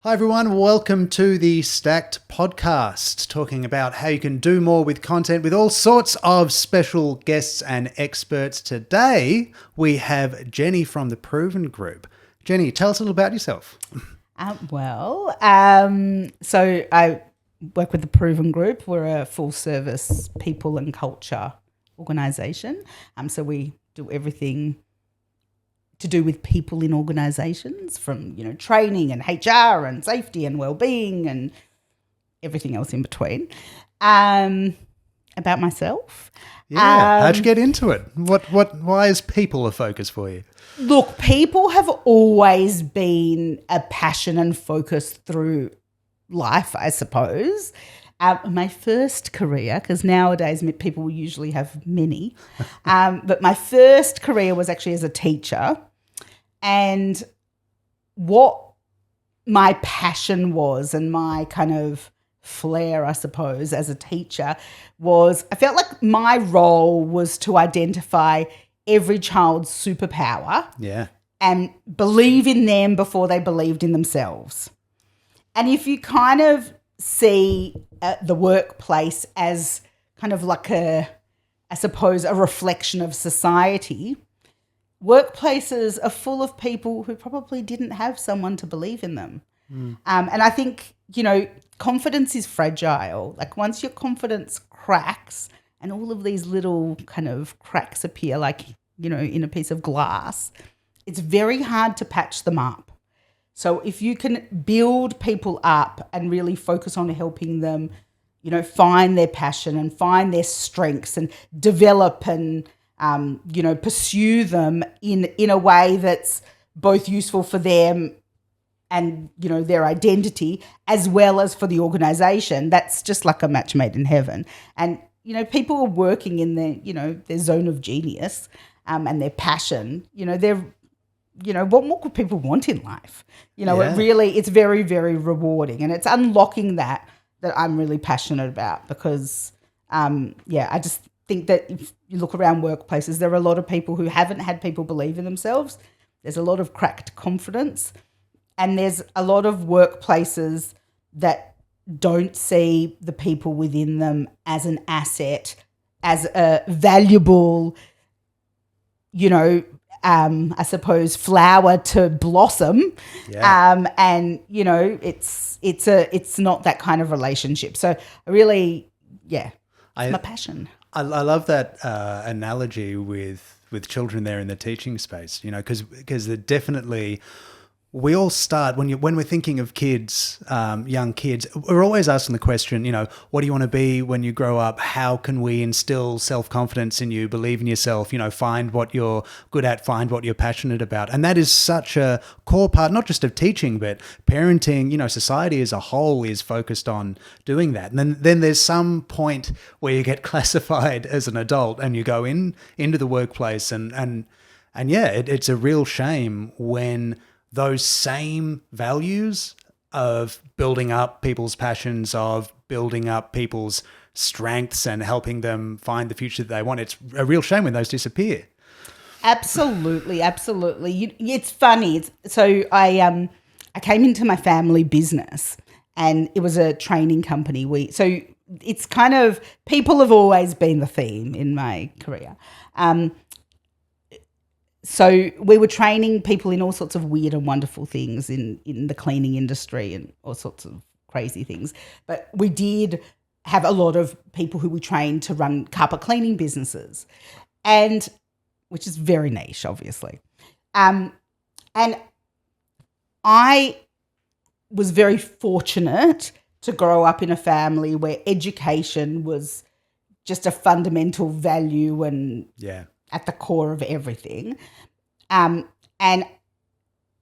Hi everyone, welcome to the Stacked podcast, talking about how you can do more with content with all sorts of special guests and experts. Today we have Jenny from the Proven Group. Jenny, tell us a little about yourself. So I work with the Proven Group. We're a full service people and culture organisation. So we do everything to do with people in organisations, from training and HR and safety and wellbeing and everything else in between. About myself, How'd you get into it? Why is people a focus for you? look, people have always been a passion and focus through life, I suppose. My first career, because nowadays people usually have many, but my first career was actually as a teacher. And what my passion was, and my kind of flair, I suppose, as a teacher, was I felt like my role was to identify every child's superpower and believe in them before they believed in themselves. And if you kind of see the workplace as kind of like a reflection of society, workplaces are full of people who probably didn't have someone to believe in them. And I think, confidence is fragile. Like once your confidence cracks and all of these little kind of cracks appear like, in a piece of glass, it's very hard to patch them up. So if you can build people up and really focus on helping them, find their passion and find their strengths and develop and pursue them in a way that's both useful for them and, their identity, as well as for the organisation, that's just like a match made in heaven. And, people are working in their zone of genius and their passion. What more could people want in life? It's very, very rewarding. And it's unlocking that I'm really passionate about because, I just think that if you look around workplaces, there are a lot of people who haven't had people believe in themselves. There's a lot of cracked confidence, and there's a lot of workplaces that don't see the people within them as an asset, as a valuable, I suppose, flower to blossom. It's not that kind of relationship. So I really, it's my passion. I love that analogy with children there in the teaching space, because they're definitely, we all start when we're thinking of kids, young kids, we're always asking the question, what do you want to be when you grow up? How can we instill self-confidence in you, believe in yourself, find what you're good at, find what you're passionate about. And that is such a core part, not just of teaching, but parenting, society as a whole is focused on doing that. And then there's some point where you get classified as an adult and you go into the workplace and it's a real shame when those same values of building up people's passions, of building up people's strengths and helping them find the future that they want, it's a real shame when those disappear. Absolutely. It's funny. I came into my family business, and it was a training company. It's kind of, people have always been the theme in my career. So we were training people in all sorts of weird and wonderful things in the cleaning industry and all sorts of crazy things. But we did have a lot of people who we trained to run carpet cleaning businesses, and which is very niche, obviously. And I was very fortunate to grow up in a family where education was just a fundamental value and at the core of everything. And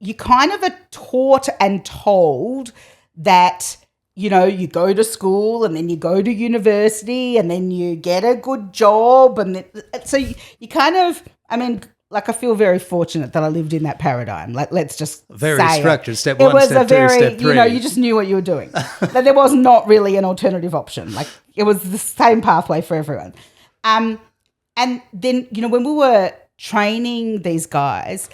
you kind of are taught and told that, you go to school and then you go to university and then you get a good job. And so you kind of, I feel very fortunate that I lived in that paradigm. Let's just very say structured. It Step one, was step two, step three. You just knew what you were doing. That there was not really an alternative option. Like it was the same pathway for everyone. And then, when we were training these guys,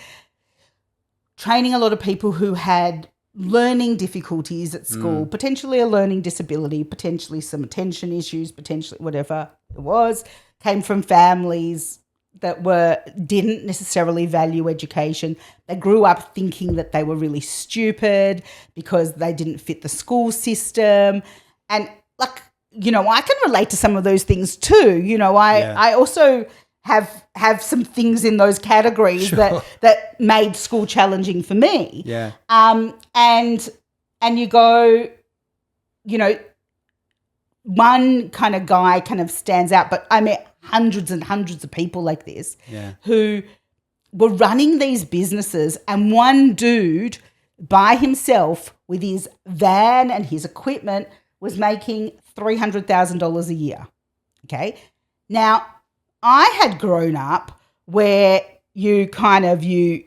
training a lot of people who had learning difficulties at school, potentially a learning disability, potentially some attention issues, potentially whatever it was, came from families that didn't necessarily value education. They grew up thinking that they were really stupid because they didn't fit the school system. And like, you know, I can relate to some of those things too. You know, I also have some things in those categories that made school challenging for me. Yeah. And you go, you know, one kind of guy kind of stands out, but I met hundreds and hundreds of people like this who were running these businesses, and one dude by himself with his van and his equipment was making $300,000 a year. Okay. Now, I had grown up where you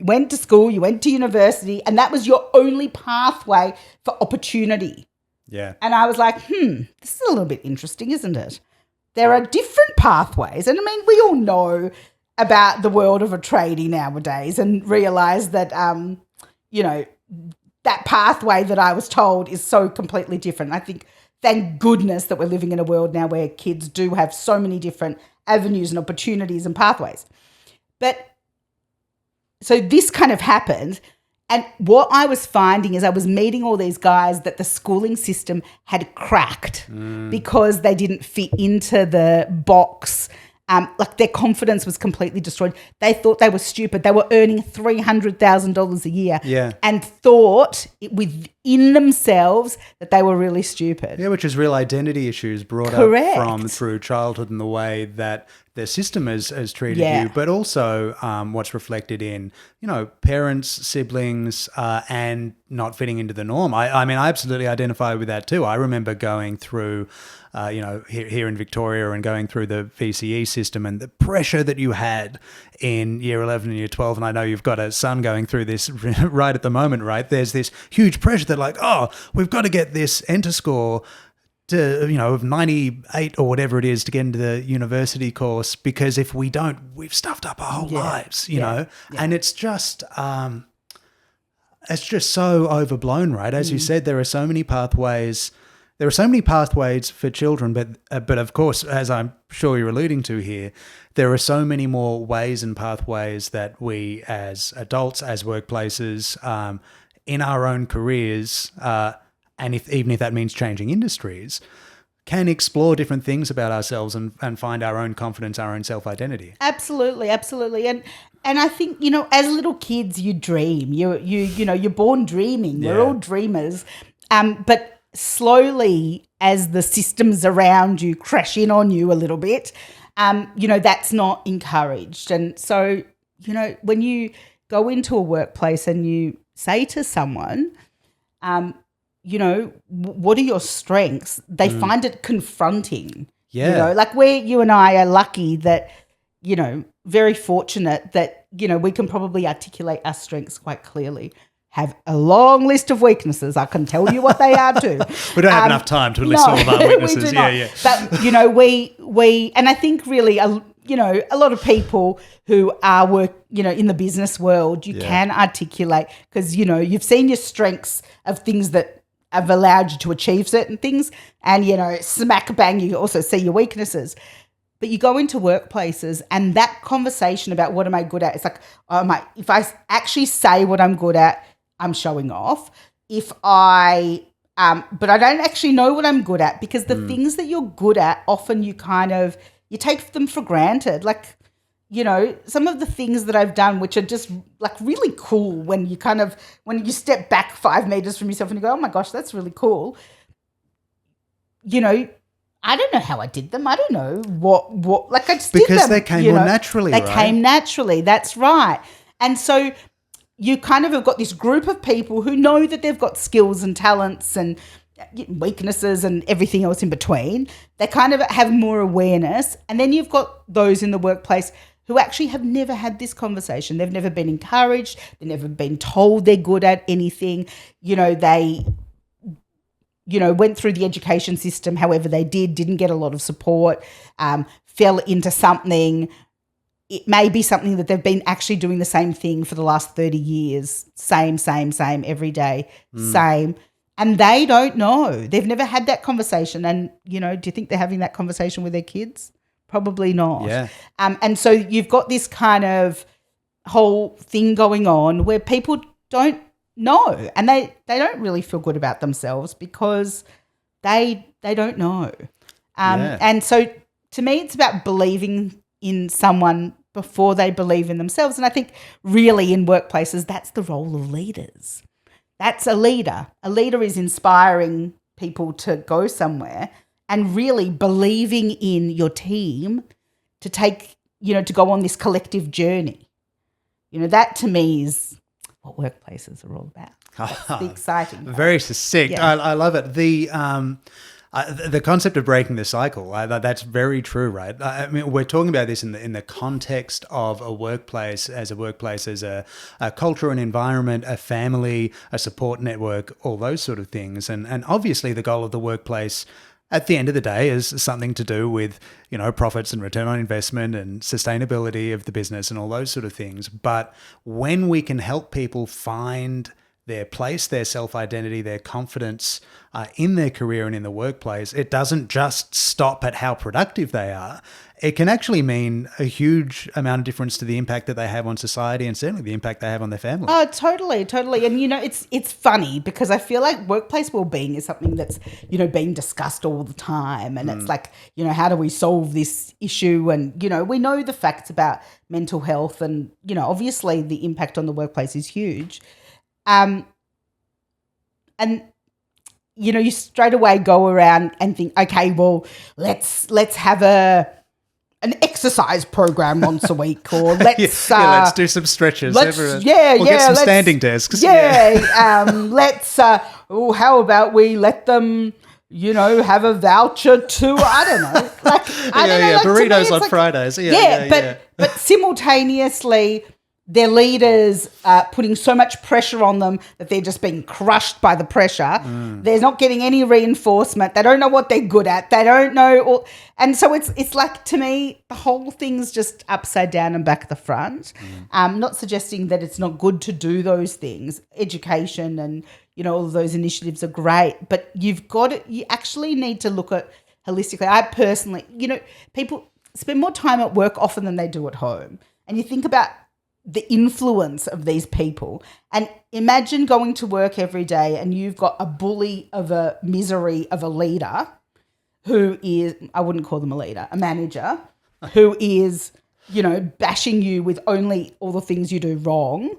went to school, you went to university, and that was your only pathway for opportunity. Yeah. And I was like, this is a little bit interesting, isn't it? There are different pathways. And I mean, we all know about the world of a tradie nowadays and realise that, you know, that pathway that I was told is so completely different. I think, thank goodness that we're living in a world now where kids do have so many different avenues and opportunities and pathways. But so this kind of happened. And what I was finding is I was meeting all these guys that the schooling system had cracked because they didn't fit into the box. Like their confidence was completely destroyed. They thought they were stupid. They were earning $300,000 a year and thought within themselves that they were really stupid. Yeah, which is real identity issues brought up through childhood and the way that their system has treated you, but also what's reflected in, you know, parents, siblings, and not fitting into the norm. I mean, I absolutely identify with that too. I remember going through, you know, here in Victoria and going through the VCE system and the pressure that you had in year 11 and year 12. And I know you've got a son going through this right at the moment, right? There's this huge pressure that like, oh, we've got to get this enter score to, you know, of 98 or whatever it is to get into the university course, because if we don't, we've stuffed up our whole lives, you know, and it's just so overblown, right? As you said, there are so many pathways. There are so many pathways for children, but of course, as I'm sure you're alluding to here, there are so many more ways and pathways that we as adults, as workplaces, in our own careers, and even if that means changing industries, can explore different things about ourselves and find our own confidence, our own self-identity. Absolutely, absolutely. And I think, you know, as little kids, you dream. You know, you're born dreaming. We're all dreamers. But slowly, as the systems around you crash in on you a little bit, you know, that's not encouraged. And so, you know, when you go into a workplace and you say to someone, you know, what are your strengths? They find it confronting. Yeah. You know, like you and I are lucky that, you know, very fortunate that, you know, we can probably articulate our strengths quite clearly. Have a long list of weaknesses. I can tell you what they are too. We don't have enough time to list all of our weaknesses. We do not. But, you know, we and I think really, you know, a lot of people who are you know, in the business world, you can articulate because, you know, you've seen your strengths of things that have allowed you to achieve certain things, and, you know, smack bang, you also see your weaknesses. But you go into workplaces and that conversation about what am I good at, it's like, if I actually say what I'm good at, I'm showing off. If but I don't actually know what I'm good at, because the things that you're good at, often you take them for granted. Like, you know, some of the things that I've done, which are just like really cool when you step back 5 meters from yourself and you go, oh my gosh, that's really cool. You know, I don't know how I did them. I don't know what like I just did them. Because they came more naturally, They came naturally. That's right. And so you kind of have got this group of people who know that they've got skills and talents and weaknesses and everything else in between. They kind of have more awareness. And then you've got those in the workplace who actually have never had this conversation. They've never been encouraged. They've never been told they're good at anything. You know, they, you know, went through the education system however they didn't get a lot of support, fell into something, it may be something that they've been actually doing the same thing for the last 30 years, same, every day, same. And they don't know. They've never had that conversation. And, do you think they're having that conversation with their kids? Probably not. Yeah. And so you've got this kind of whole thing going on where people don't know, and they don't really feel good about themselves because they don't know. And so to me, it's about believing in someone before they believe in themselves. And I think really in workplaces, that's the role of leaders. That's a leader. A leader is inspiring people to go somewhere and really believing in your team to take, to go on this collective journey. That to me is what workplaces are all about. That's the exciting part. Very succinct. Yeah. I love it. The concept of breaking the cycle, that's very true, right? I mean, we're talking about this in the context of a workplace, as a culture, an environment, a family, a support network, all those sort of things. And obviously the goal of the workplace at the end of the day is something to do with, profits and return on investment and sustainability of the business and all those sort of things. But when we can help people find their place, their self-identity, their confidence in their career and in the workplace, it doesn't just stop at how productive they are. It can actually mean a huge amount of difference to the impact that they have on society and certainly the impact they have on their family. Oh, totally. And, it's funny because I feel like workplace well-being is something that's, being discussed all the time. And it's like, how do we solve this issue? And, we know the facts about mental health and, obviously the impact on the workplace is huge. And you straight away go around and think, okay, well, let's have an exercise program once a week, or let's do some stretches. We'll get some standing desks. Let's how about we let them have a voucher to, I don't know, burritos on Fridays. But simultaneously, their leaders are putting so much pressure on them that they're just being crushed by the pressure. They're not getting any reinforcement. They don't know what they're good at. They don't know. And so it's like, to me, the whole thing's just upside down and back at the front. Not suggesting that it's not good to do those things. Education and, all of those initiatives are great. But you actually need to look at holistically. I personally, people spend more time at work often than they do at home. And you think about the influence of these people, and imagine going to work every day and you've got a bully of a misery of a leader who is, I wouldn't call them a leader, a manager, who is, bashing you with only all the things you do wrong,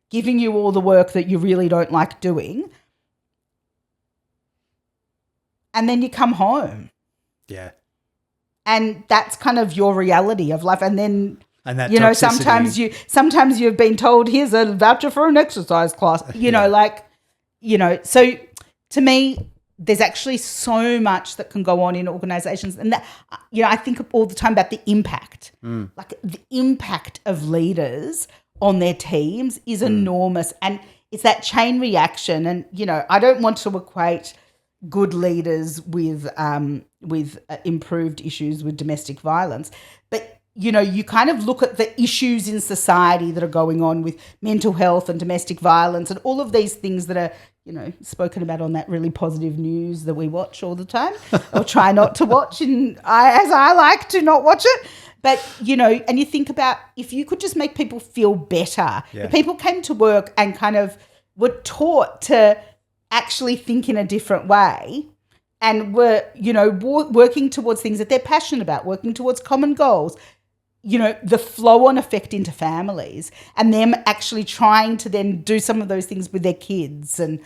giving you all the work that you really don't like doing. And then you come home. Yeah. And that's kind of your reality of life. And then, and that toxicity. sometimes you've been told, here's a voucher for an exercise class, so to me, there's actually so much that can go on in organizations. And that, I think all the time about the impact, like the impact of leaders on their teams is enormous. And it's that chain reaction. And, I don't want to equate good leaders with improved issues with domestic violence, but you kind of look at the issues in society that are going on with mental health and domestic violence and all of these things that are, spoken about on that really positive news that we watch all the time or try not to watch. And as I like to not watch it. But, and you think about if you could just make people feel better. Yeah. If people came to work and kind of were taught to actually think in a different way and were, working towards things that they're passionate about, working towards common goals, the flow-on effect into families and them actually trying to then do some of those things with their kids. And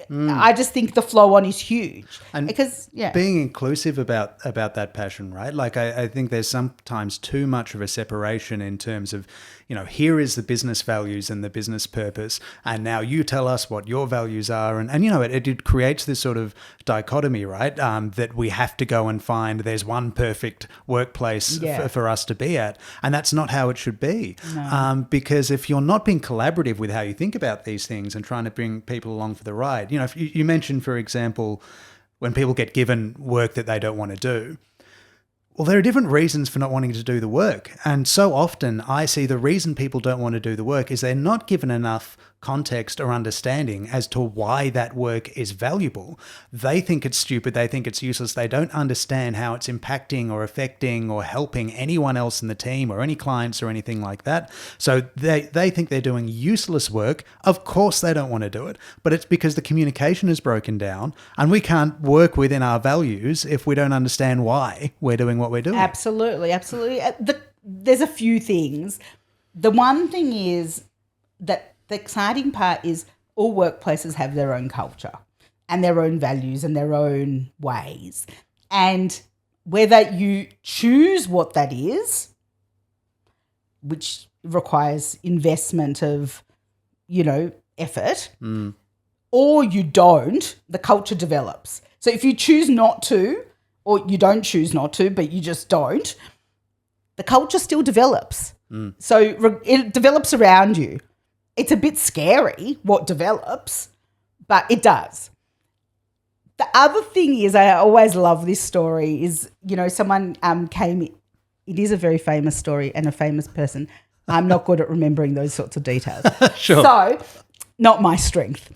I just think the flow-on is huge. And because, being inclusive about that passion, right? Like I think there's sometimes too much of a separation in terms of, here is the business values and the business purpose, and now you tell us what your values are. And it creates this sort of dichotomy, right? That we have to go and find there's one perfect workplace for us to be at. And that's not how it should be. No. Because if you're not being collaborative with how you think about these things and trying to bring people along for the ride, if you mentioned, for example, when people get given work that they don't want to do, Well, there are different reasons for not wanting to do the work. And so often I see the reason people don't want to do the work is they're not given enough context or understanding as to why that work is valuable. They think it's stupid. They think it's useless. They don't understand how it's impacting or affecting or helping anyone else in the team or any clients or anything like that. So they think they're doing useless work. Of course they don't want to do it, but it's because the communication is broken down and we can't work within our values if we don't understand why we're doing what we're doing. Absolutely, absolutely. There's a few things. The one thing is that the exciting part is all workplaces have their own culture and their own values and their own ways. And whether you choose what that is, which requires investment of, effort, or you don't, the culture develops. So if you choose not to, or you don't choose not to, but you just don't, the culture still develops. So it develops around you. It's a bit scary what develops, but it does. The other thing is, I always love this story, is, someone came, it is a very famous story and a famous person. I'm not good at remembering those sorts of details. Sure. So, not my strength.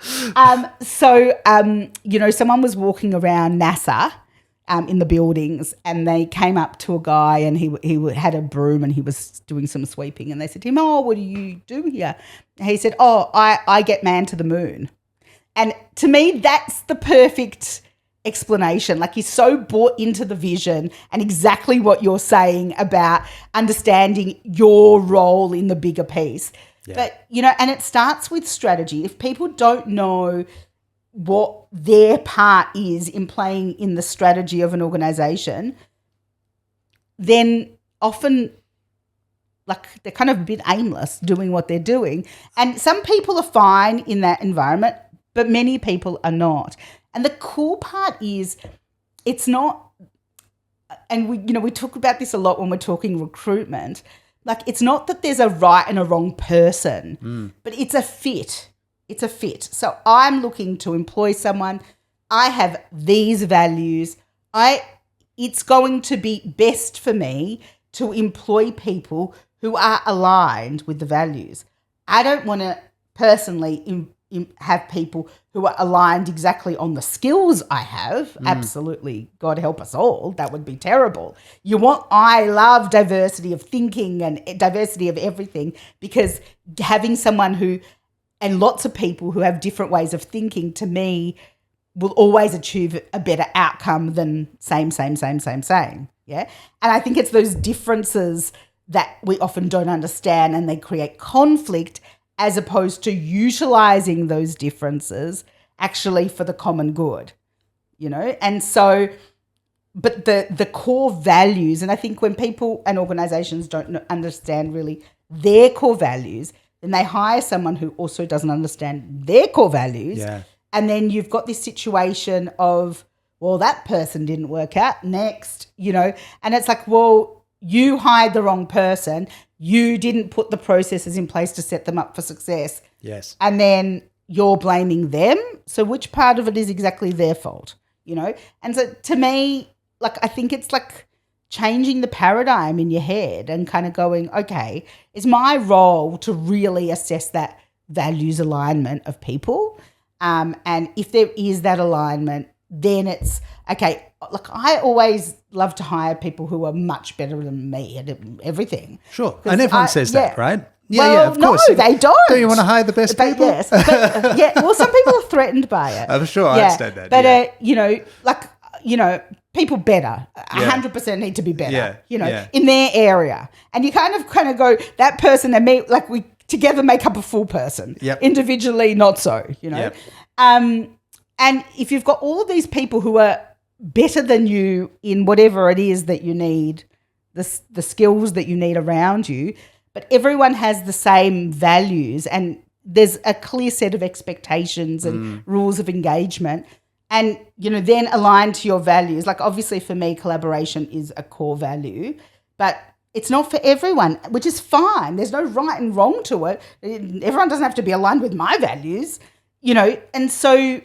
Someone was walking around NASA in the buildings, and they came up to a guy, and he had a broom and he was doing some sweeping, and they said to him, "Oh, what do you do here?" And he said, "Oh, I get man to the moon." And to me, that's the perfect explanation. Like, he's so bought into the vision and exactly what you're saying about understanding your role in the bigger piece. Yeah. But, and it starts with strategy. If people don't know what their part is in playing in the strategy of an organisation, then often, they're kind of a bit aimless doing what they're doing. And some people are fine in that environment, but many people are not. And the cool part is, it's not, and we talk about this a lot when we're talking recruitment, it's not that there's a right and a wrong person, but it's a fit. It's a fit. So I'm looking to employ someone. I have these values. It's going to be best for me to employ people who are aligned with the values. I don't want to personally have people who are aligned exactly on the skills I have. Absolutely. God help us all. That would be terrible. I love diversity of thinking and diversity of everything, because having someone and lots of people who have different ways of thinking, to me, will always achieve a better outcome than same. Yeah. And I think it's those differences that we often don't understand, and they create conflict, as opposed to utilising those differences actually for the common good, And so, but the core values, and I think when people and organisations don't understand really their core values, then they hire someone who also doesn't understand their core values. Yeah. And then you've got this situation of, well, that person didn't work out, next, and it's like, well, you hired the wrong person. You didn't put the processes in place to set them up for success. Yes. And then you're blaming them. So which part of it is exactly their fault, And so to me, I think it's changing the paradigm in your head and kind of going, okay, it's my role to really assess that values alignment of people. And if there is that alignment, then it's, okay, I always love to hire people who are much better than me at everything. Sure. And everyone says that, right? Yeah, of course. No, they don't. Do you want to hire the best people? Yes. But, well, some people are threatened by it. I'm sure I understand that. But, people better, 100% need to be better, in their area. And you kind of go, that person and me, we together make up a full person. Yep. Individually, not so, Yep. And if you've got all of these people who are better than you in whatever it is that you need, the skills that you need around you, but everyone has the same values and there's a clear set of expectations and rules of engagement, and, then aligned to your values. Obviously for me, collaboration is a core value, but it's not for everyone, which is fine. There's no right and wrong to it. Everyone doesn't have to be aligned with my values, and so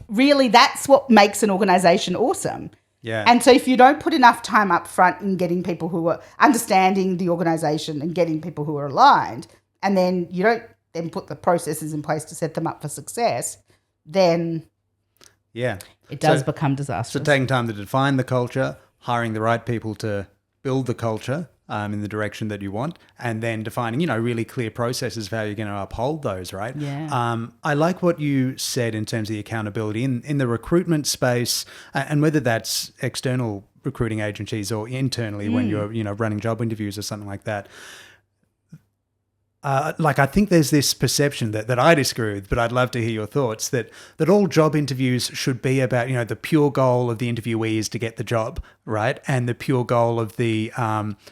really that's what makes an organisation awesome. Yeah. And so if you don't put enough time up front in getting people who are understanding the organisation and getting people who are aligned, and then you don't then put the processes in place to set them up for success, then it does become disastrous. So taking time to define the culture, hiring the right people to build the culture in the direction that you want, and then defining, really clear processes for how you're going to uphold those, right? Yeah. I like what you said in terms of the accountability in the recruitment space, and whether that's external recruiting agencies or internally when you're, running job interviews or something like that. I think there's this perception that I disagree with, but I'd love to hear your thoughts, that all job interviews should be about, the pure goal of the interviewee is to get the job, right? And the pure goal of the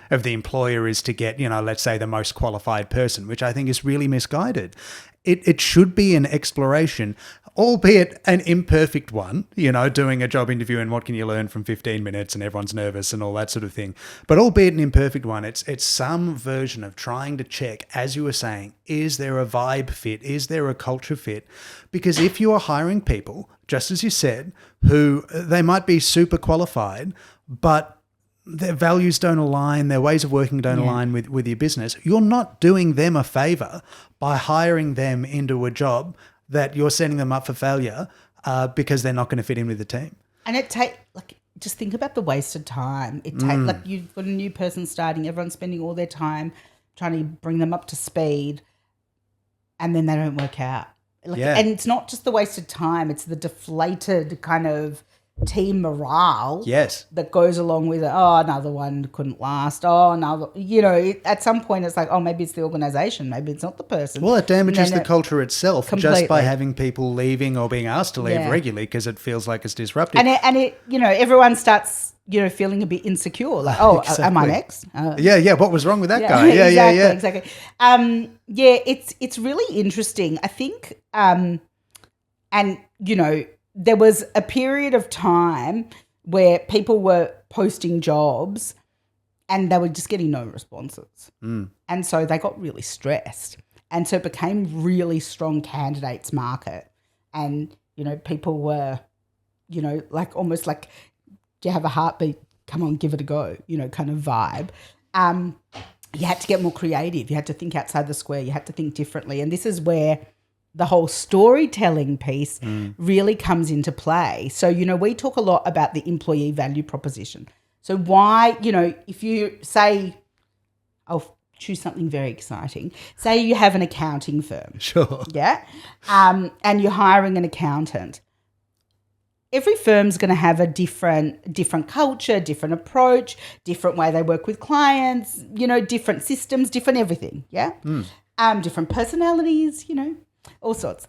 employer is to get, let's say the most qualified person, which I think is really misguided. It should be an exploration, albeit an imperfect one, doing a job interview and what can you learn from 15 minutes and everyone's nervous and all that sort of thing. But albeit an imperfect one, it's some version of trying to check, as you were saying, is there a vibe fit? Is there a culture fit? Because if you are hiring people, just as you said, who they might be super qualified, but their values don't align, their ways of working don't align with your business, you're not doing them a favor by hiring them into a job that you're setting them up for failure because they're not going to fit in with the team. And just think about the wasted time. You've got a new person starting, everyone's spending all their time trying to bring them up to speed, and then they don't work out. And it's not just the wasted time, it's the deflated kind of team morale that goes along with it. Oh, another one couldn't last. Oh, another, at some point it's like, oh, maybe it's the organisation, maybe it's not the person. Well, it damages the culture itself completely. Just by having people leaving or being asked to leave regularly because it feels like it's disruptive. And it everyone starts, feeling a bit insecure, like, oh, exactly. Am I next? What was wrong with that guy? Exactly. It's really interesting. I think, there was a period of time where people were posting jobs and they were just getting no responses. And so they got really stressed. And so it became really strong candidates market. And, people were, almost like, do you have a heartbeat? Come on, give it a go, kind of vibe. You had to get more creative. You had to think outside the square. You had to think differently. And this is where the whole storytelling piece really comes into play. So, we talk a lot about the employee value proposition. So why, if you say, I'll choose something very exciting. Say you have an accounting firm. Sure. Yeah. And you're hiring an accountant. Every firm's going to have a different culture, different approach, different way they work with clients, different systems, different everything. Yeah. Different personalities, all sorts.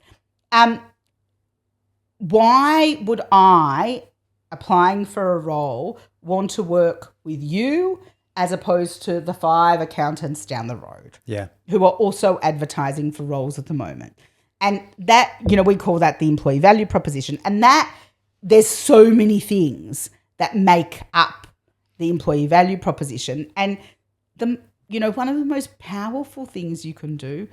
Why would I, applying for a role, want to work with you as opposed to the 5 accountants down the road? Yeah. Who are also advertising for roles at the moment. And that, we call that the employee value proposition. And that there's so many things that make up the employee value proposition. And one of the most powerful things you can do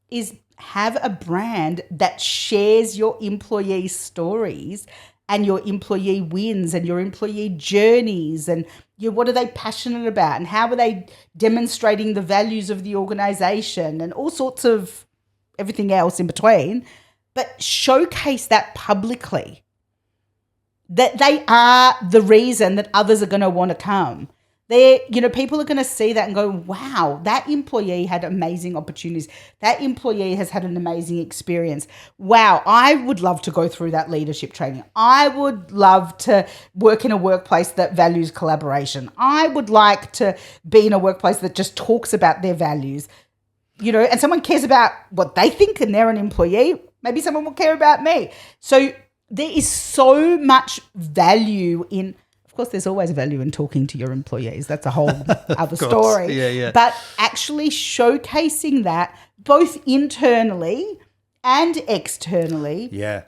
is have a brand that shares your employee stories and your employee wins and your employee journeys and what are they passionate about and how are they demonstrating the values of the organisation and all sorts of everything else in between, but showcase that publicly, that they are the reason that others are going to want to come. People are going to see that and go, wow, that employee had amazing opportunities. That employee has had an amazing experience. Wow, I would love to go through that leadership training. I would love to work in a workplace that values collaboration. I would like to be in a workplace that just talks about their values. And someone cares about what they think and they're an employee. Maybe someone will care about me. So there is so much value in. Of course, there's always value in talking to your employees. That's a whole other story. Yeah. But actually showcasing that both internally and externally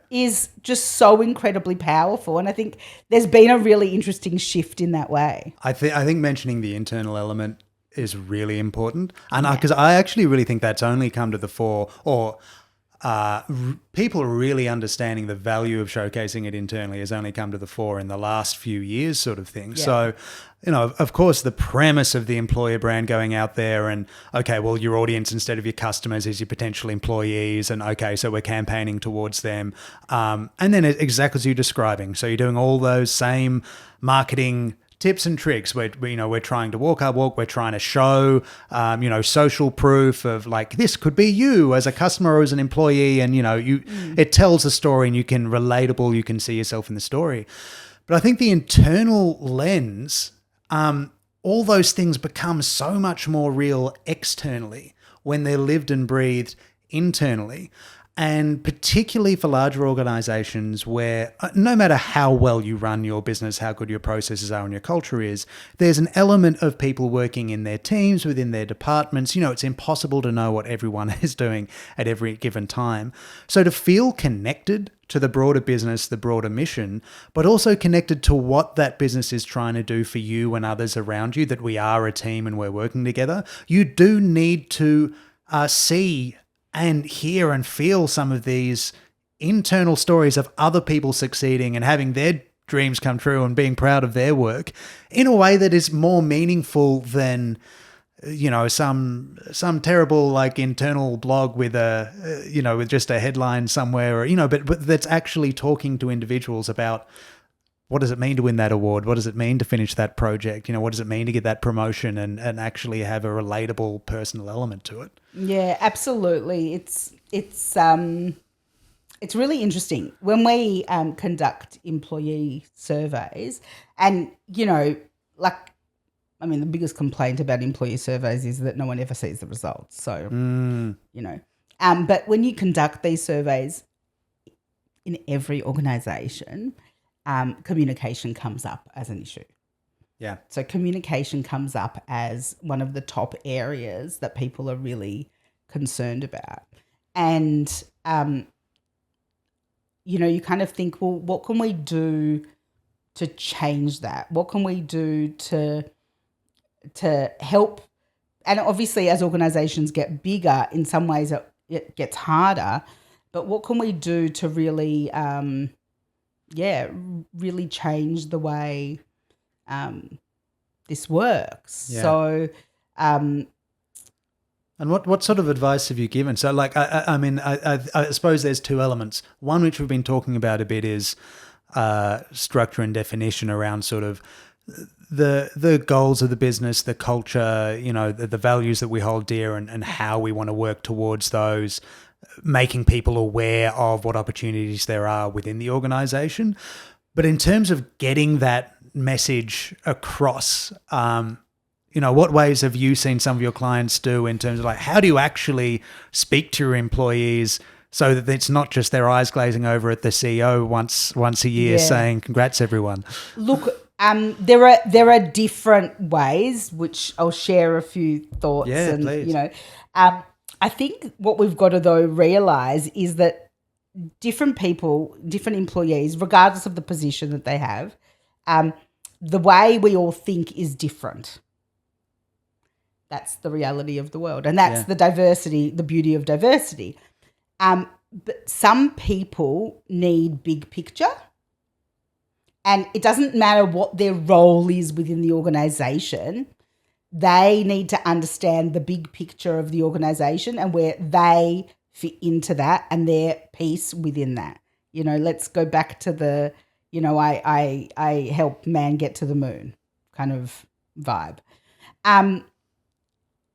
is just so incredibly powerful. And I think there's been a really interesting shift in that way. I think mentioning the internal element is really important. And because I actually really think that's only come to the fore, or people really understanding the value of showcasing it internally has only come to the fore in the last few years, sort of thing. Yeah. So, of course, the premise of the employer brand going out there and, okay, well, your audience instead of your customers is your potential employees. And, okay, so we're campaigning towards them. And then exactly as you're describing. So you're doing all those same marketing tips and tricks. We're trying to walk our walk. We're trying to show, social proof of like, this could be you as a customer or as an employee. And, it tells a story and you can see yourself in the story. But I think the internal lens, all those things become so much more real externally when they're lived and breathed internally. And particularly for larger organizations where no matter how well you run your business, how good your processes are and your culture is, there's an element of people working in their teams, within their departments. It's impossible to know what everyone is doing at every given time. So to feel connected to the broader business, the broader mission, but also connected to what that business is trying to do for you and others around you, that we are a team and we're working together, you do need to see and hear and feel some of these internal stories of other people succeeding and having their dreams come true and being proud of their work in a way that is more meaningful than, some terrible like internal blog with with just a headline somewhere, or, but that's actually talking to individuals about what does it mean to win that award? What does it mean to finish that project? What does it mean to get that promotion and actually have a relatable personal element to it? Yeah, absolutely. It's really interesting when we conduct employee surveys, and the biggest complaint about employee surveys is that no one ever sees the results. So but when you conduct these surveys in every organisation, communication comes up as an issue. Yeah. So communication comes up as one of the top areas that people are really concerned about. And, you kind of think, well, what can we do to change that? What can we do to help? And obviously as organisations get bigger, in some ways it gets harder, but what can we do to really really change the way this works? Yeah. So, and what sort of advice have you given? So, like, I suppose there's two elements. One, which we've been talking about a bit, is structure and definition around sort of the goals of the business, the culture, the values that we hold dear, and how we want to work towards those, making people aware of what opportunities there are within the organization. But in terms of getting that message across, what ways have you seen some of your clients do in terms of like, how do you actually speak to your employees so that it's not just their eyes glazing over at the CEO once a year saying, congrats everyone? Look, there are different ways, which I'll share a few thoughts. Yeah, and, please. I think what we've got to, though, realise is that different people, different employees, regardless of the position that they have, the way we all think is different. That's the reality of the world. And that's the diversity, the beauty of diversity. But some people need big picture. And it doesn't matter what their role is within the organisation. They need to understand the big picture of the organisation and where they fit into that and their piece within that. Let's go back to the, I help man get to the moon kind of vibe.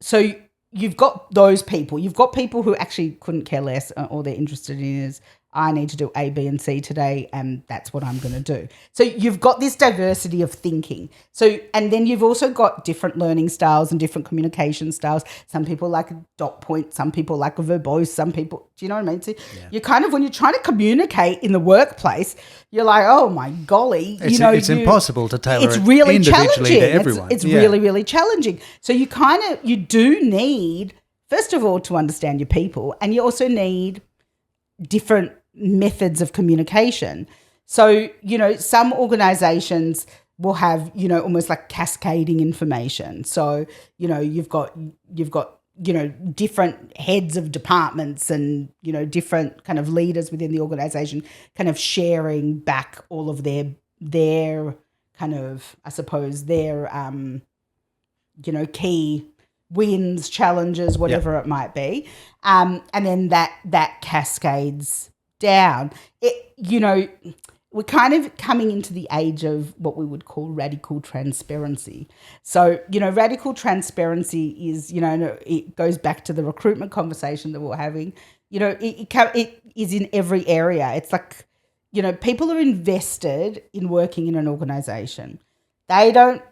So you've got those people. You've got people who actually couldn't care less. All they're interested in is, I need to do A, B, and C today, and that's what I'm going to do. So you've got this diversity of thinking. So, and then you've also got different learning styles and different communication styles. Some people like a dot point, some people like a verbose, some people, do you know what I mean? So you're kind of, when you're trying to communicate in the workplace, you're like, oh my golly, it's impossible to tailor it's really individually challenging. to everyone. It's really, really challenging. So you do need, first of all, to understand your people, and you also need different methods of communication. So, some organizations will have, almost like cascading information. So, you've got different heads of departments and, different kind of leaders within the organization kind of sharing back all of their kind of, I suppose, their, key wins, challenges, whatever it might be. And then that cascades down. We're kind of coming into the age of what we would call radical transparency. So, radical transparency is, it goes back to the recruitment conversation that we're having. It is in every area. It's like, people are invested in working in an organization. They don't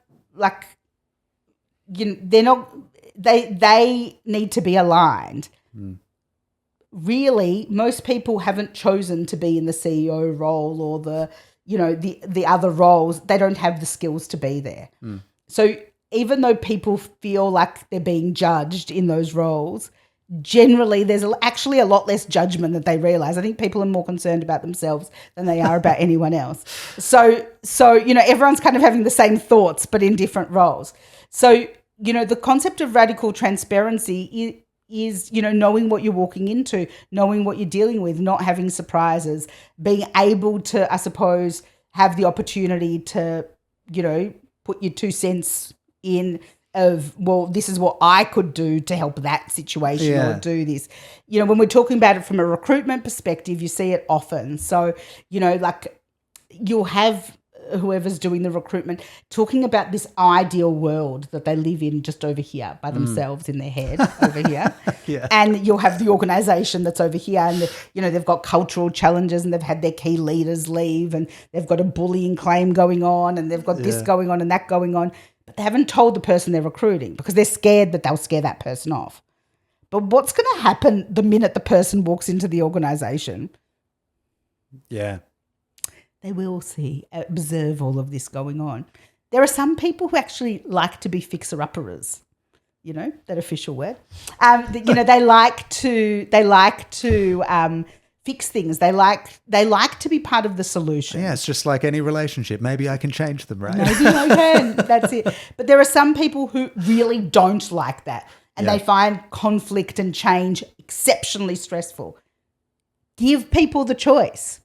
they're not, they need to be aligned. Really, most people haven't chosen to be in the CEO role or the other roles. They don't have the skills to be there. So even though people feel like they're being judged in those roles, generally there's actually a lot less judgment that they realize. I think people are more concerned about themselves than they are about anyone else. So everyone's kind of having the same thoughts but in different roles. So, the concept of radical transparency is knowing what you're walking into, knowing what you're dealing with, not having surprises, being able to, I suppose, have the opportunity to, put your 2 cents in of, well, this is what I could do to help that situation or do this. When we're talking about it from a recruitment perspective, you see it often. So, you'll have whoever's doing the recruitment talking about this ideal world that they live in just over here by themselves in their head over here. And you'll have the organisation that's over here and, they've got cultural challenges and they've had their key leaders leave and they've got a bullying claim going on and they've got this going on and that going on. But they haven't told the person they're recruiting because they're scared that they'll scare that person off. But what's going to happen the minute the person walks into the organisation? They will observe all of this going on. There are some people who actually like to be fixer-uppers, that official word. They like to fix things. They like to be part of the solution. Yeah, it's just like any relationship. Maybe I can change them, right? Maybe I can. That's it. But there are some people who really don't like that, and they find conflict and change exceptionally stressful. Give people the choice.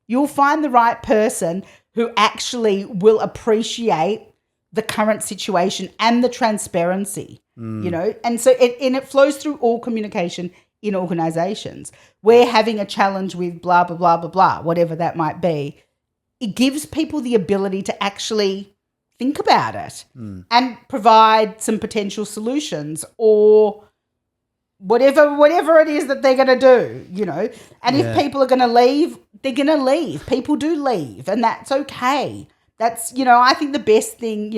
You'll find the right person who actually will appreciate the current situation and the transparency, and so it flows through all communication in organizations. We're having a challenge with blah, blah, blah, blah, blah, whatever that might be. It gives people the ability to actually think about it and provide some potential solutions or whatever it is that they're going to do, And if people are going to leave, they're going to leave. People do leave, and that's okay. That's, I think the best thing,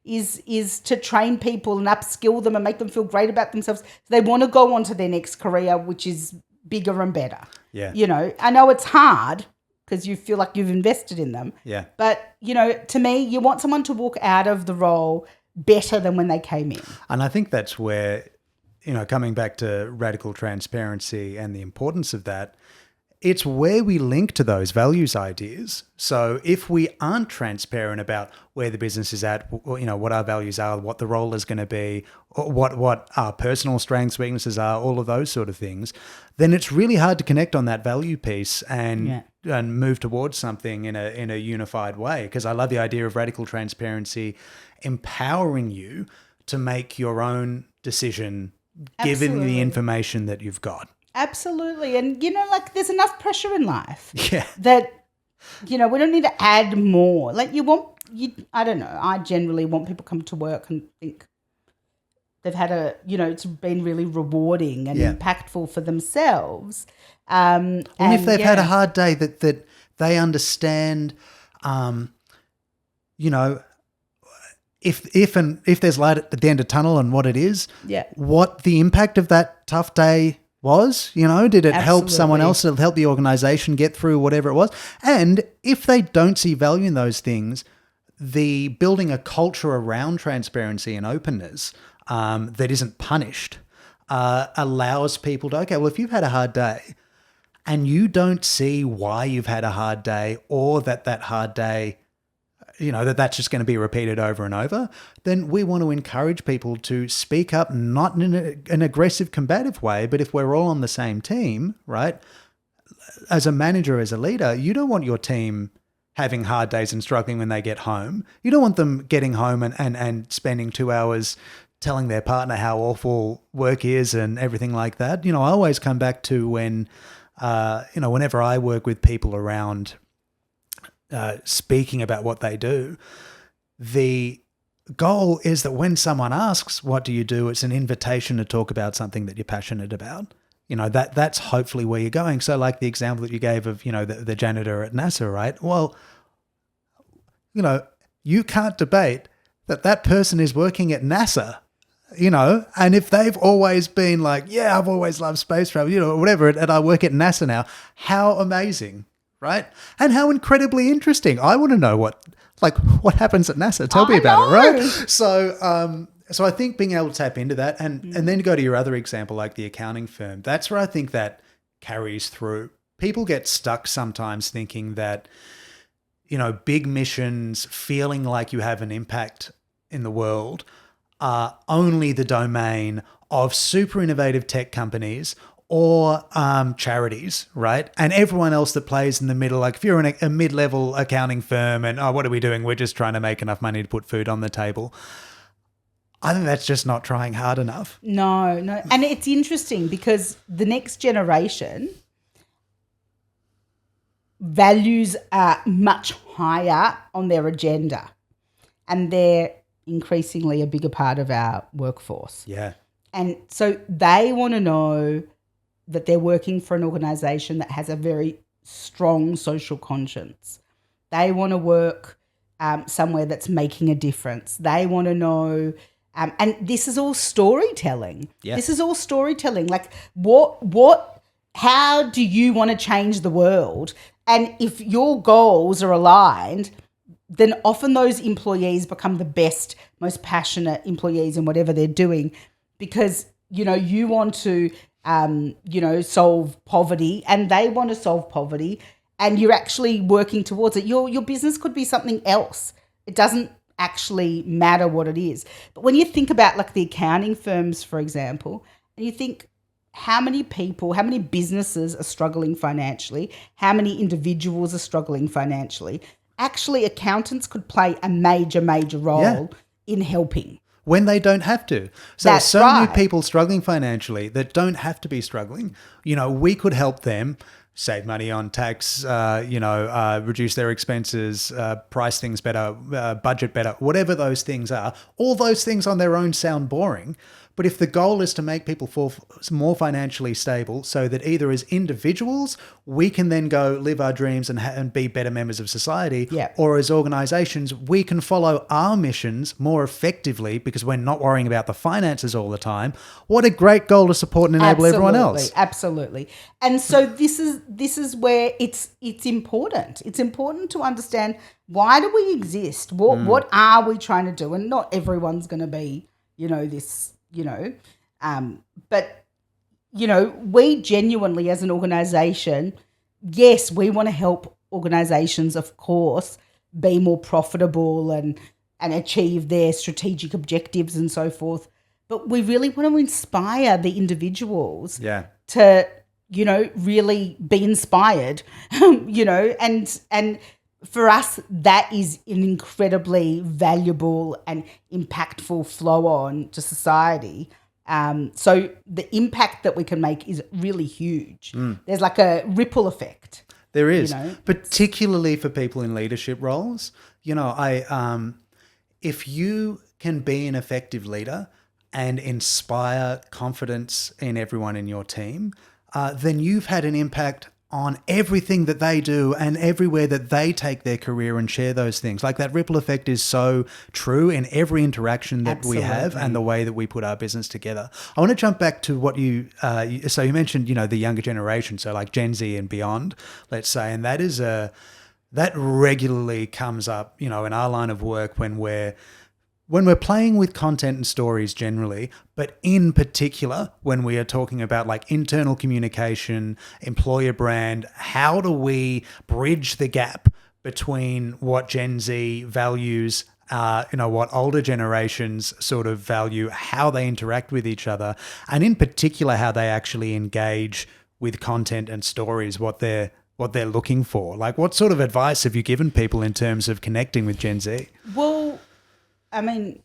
is to train people and upskill them and make them feel great about themselves. So they want to go on to their next career, which is bigger and better. Yeah. I know it's hard because you feel like you've invested in them. Yeah. But, to me, you want someone to walk out of the role better than when they came in. And I think that's where, coming back to radical transparency and the importance of that, it's where we link to those values ideas. So if we aren't transparent about where the business is at, what our values are, what the role is going to be, or what our personal strengths, weaknesses are, all of those sort of things, then it's really hard to connect on that value piece and move towards something in a unified way. Because I love the idea of radical transparency empowering you to make your own decision given the information that you've got. Absolutely. And, there's enough pressure in life that, we don't need to add more. I don't know, I generally want people to come to work and think they've had it's been really rewarding and impactful for themselves. And if they've had a hard day, that they understand, if there's light at the end of the tunnel and what it is, what the impact of that tough day was, did it help someone else? Did it help the organisation get through whatever it was? And if they don't see value in those things, the building a culture around transparency and openness that isn't punished allows people to, okay, well, if you've had a hard day and you don't see why you've had a hard day or that hard day that's just going to be repeated over and over, then we want to encourage people to speak up, not in an aggressive, combative way, but if we're all on the same team, right? As a manager, as a leader, you don't want your team having hard days and struggling when they get home. You don't want them getting home and spending 2 hours telling their partner how awful work is and everything like that. I always come back to when, whenever I work with people around speaking about what they do, the goal is that when someone asks, what do you do? It's an invitation to talk about something that you're passionate about. That's hopefully where you're going. So like the example that you gave of, the janitor at NASA, right? Well, you can't debate that person is working at NASA, and if they've always been like, yeah, I've always loved space travel, or whatever, and I work at NASA now, how amazing. Right? And how incredibly interesting. I want to know what happens at NASA. Tell me about it, right? So I think being able to tap into that and then go to your other example, like the accounting firm, that's where I think that carries through. People get stuck sometimes thinking that, big missions, feeling like you have an impact in the world are only the domain of super innovative tech companies or charities, right? And everyone else that plays in the middle, like if you're in a mid-level accounting firm and, what are we doing? We're just trying to make enough money to put food on the table. I think that's just not trying hard enough. No. And it's interesting because the next generation values are much higher on their agenda and they're increasingly a bigger part of our workforce. Yeah. And so they want to know that they're working for an organisation that has a very strong social conscience. They want to work somewhere that's making a difference. They want to know, and this is all storytelling. Yeah. This is all storytelling. Like how do you want to change the world? And if your goals are aligned, then often those employees become the best, most passionate employees in whatever they're doing because, you want to solve poverty and they want to solve poverty and you're actually working towards it. Your business could be something else. It doesn't actually matter what it is. But when you think about like the accounting firms, for example, and you think how many people, how many businesses are struggling financially, how many individuals are struggling financially, actually accountants could play a major role in helping. When they don't have to. So That's so right. many people struggling financially that don't have to be struggling. We could help them save money on tax, reduce their expenses, price things better, budget better, whatever those things are. All those things on their own sound boring. But if the goal is to make people more financially stable so that either as individuals, we can then go live our dreams and be better members of society, or as organisations, we can follow our missions more effectively because we're not worrying about the finances all the time. What a great goal to support and enable everyone else. Absolutely. And so this is where it's important. It's important to understand, why do we exist? What are we trying to do? And not everyone's going to be, this... but we genuinely as an organisation, yes, we want to help organisations, of course, be more profitable and achieve their strategic objectives and so forth. But we really want to inspire the individuals to, really be inspired, and for us, that is an incredibly valuable and impactful flow on to society. So the impact that we can make is really huge. There's like a ripple effect. There is, particularly for people in leadership roles. If you can be an effective leader and inspire confidence in everyone in your team, then you've had an impact on everything that they do and everywhere that they take their career and share those things. Like that ripple effect is so true in every interaction that we have and the way that we put our business together. I want to jump back to what you mentioned, the younger generation, so like Gen Z and beyond, let's say, and that regularly comes up, in our line of work when we're playing with content and stories generally, but in particular, when we are talking about like internal communication, employer brand, how do we bridge the gap between what Gen Z values, what older generations sort of value, how they interact with each other, and in particular how they actually engage with content and stories, what they're looking for. Like, what sort of advice have you given people in terms of connecting with Gen Z? Well, I mean,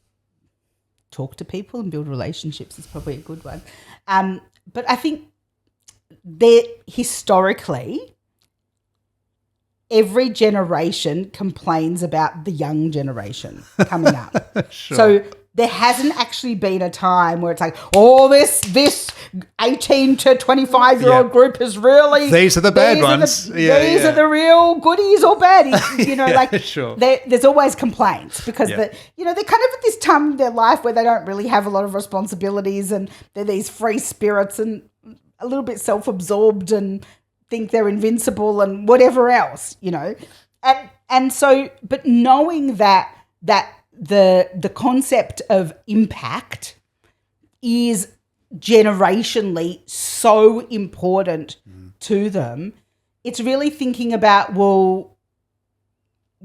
talk to people and build relationships is probably a good one. But I think historically, every generation complains about the young generation coming up. Sure. So there hasn't actually been a time where it's like, oh, this 18 to 25-year-old group is really... These are the bad ones. These are the real goodies or baddies. Sure. There's always complaints because they're kind of at this time in their life where they don't really have a lot of responsibilities and they're these free spirits and a little bit self-absorbed and think they're invincible and whatever else, And so, but knowing that the concept of impact is generationally so important to them, it's really thinking about, well,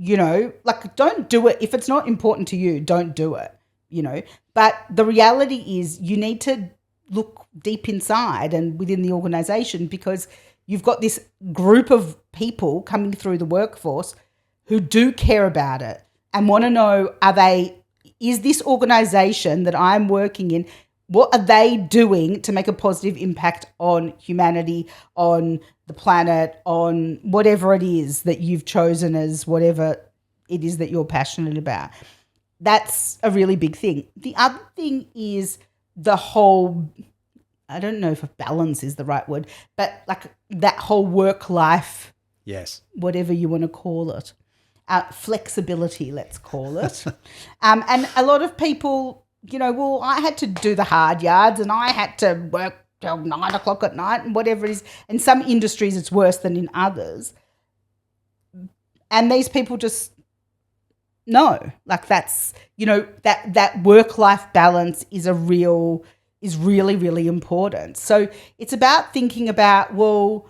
don't do it. If it's not important to you, don't do it, But the reality is you need to look deep inside and within the organisation, because you've got this group of people coming through the workforce who do care about it and want to know, is this organisation that I'm working in, what are they doing to make a positive impact on humanity, on the planet, on whatever it is that you've chosen as whatever it is that you're passionate about. That's a really big thing. The other thing is the whole, I don't know if balance is the right word, but like that whole work-life, whatever you want to call it, flexibility, let's call it. And a lot of people, I had to do the hard yards and I had to work till 9 o'clock at night and whatever it is. In some industries, it's worse than in others. And these people just know, like that's, that work-life balance is really, really important. So it's about thinking about, well,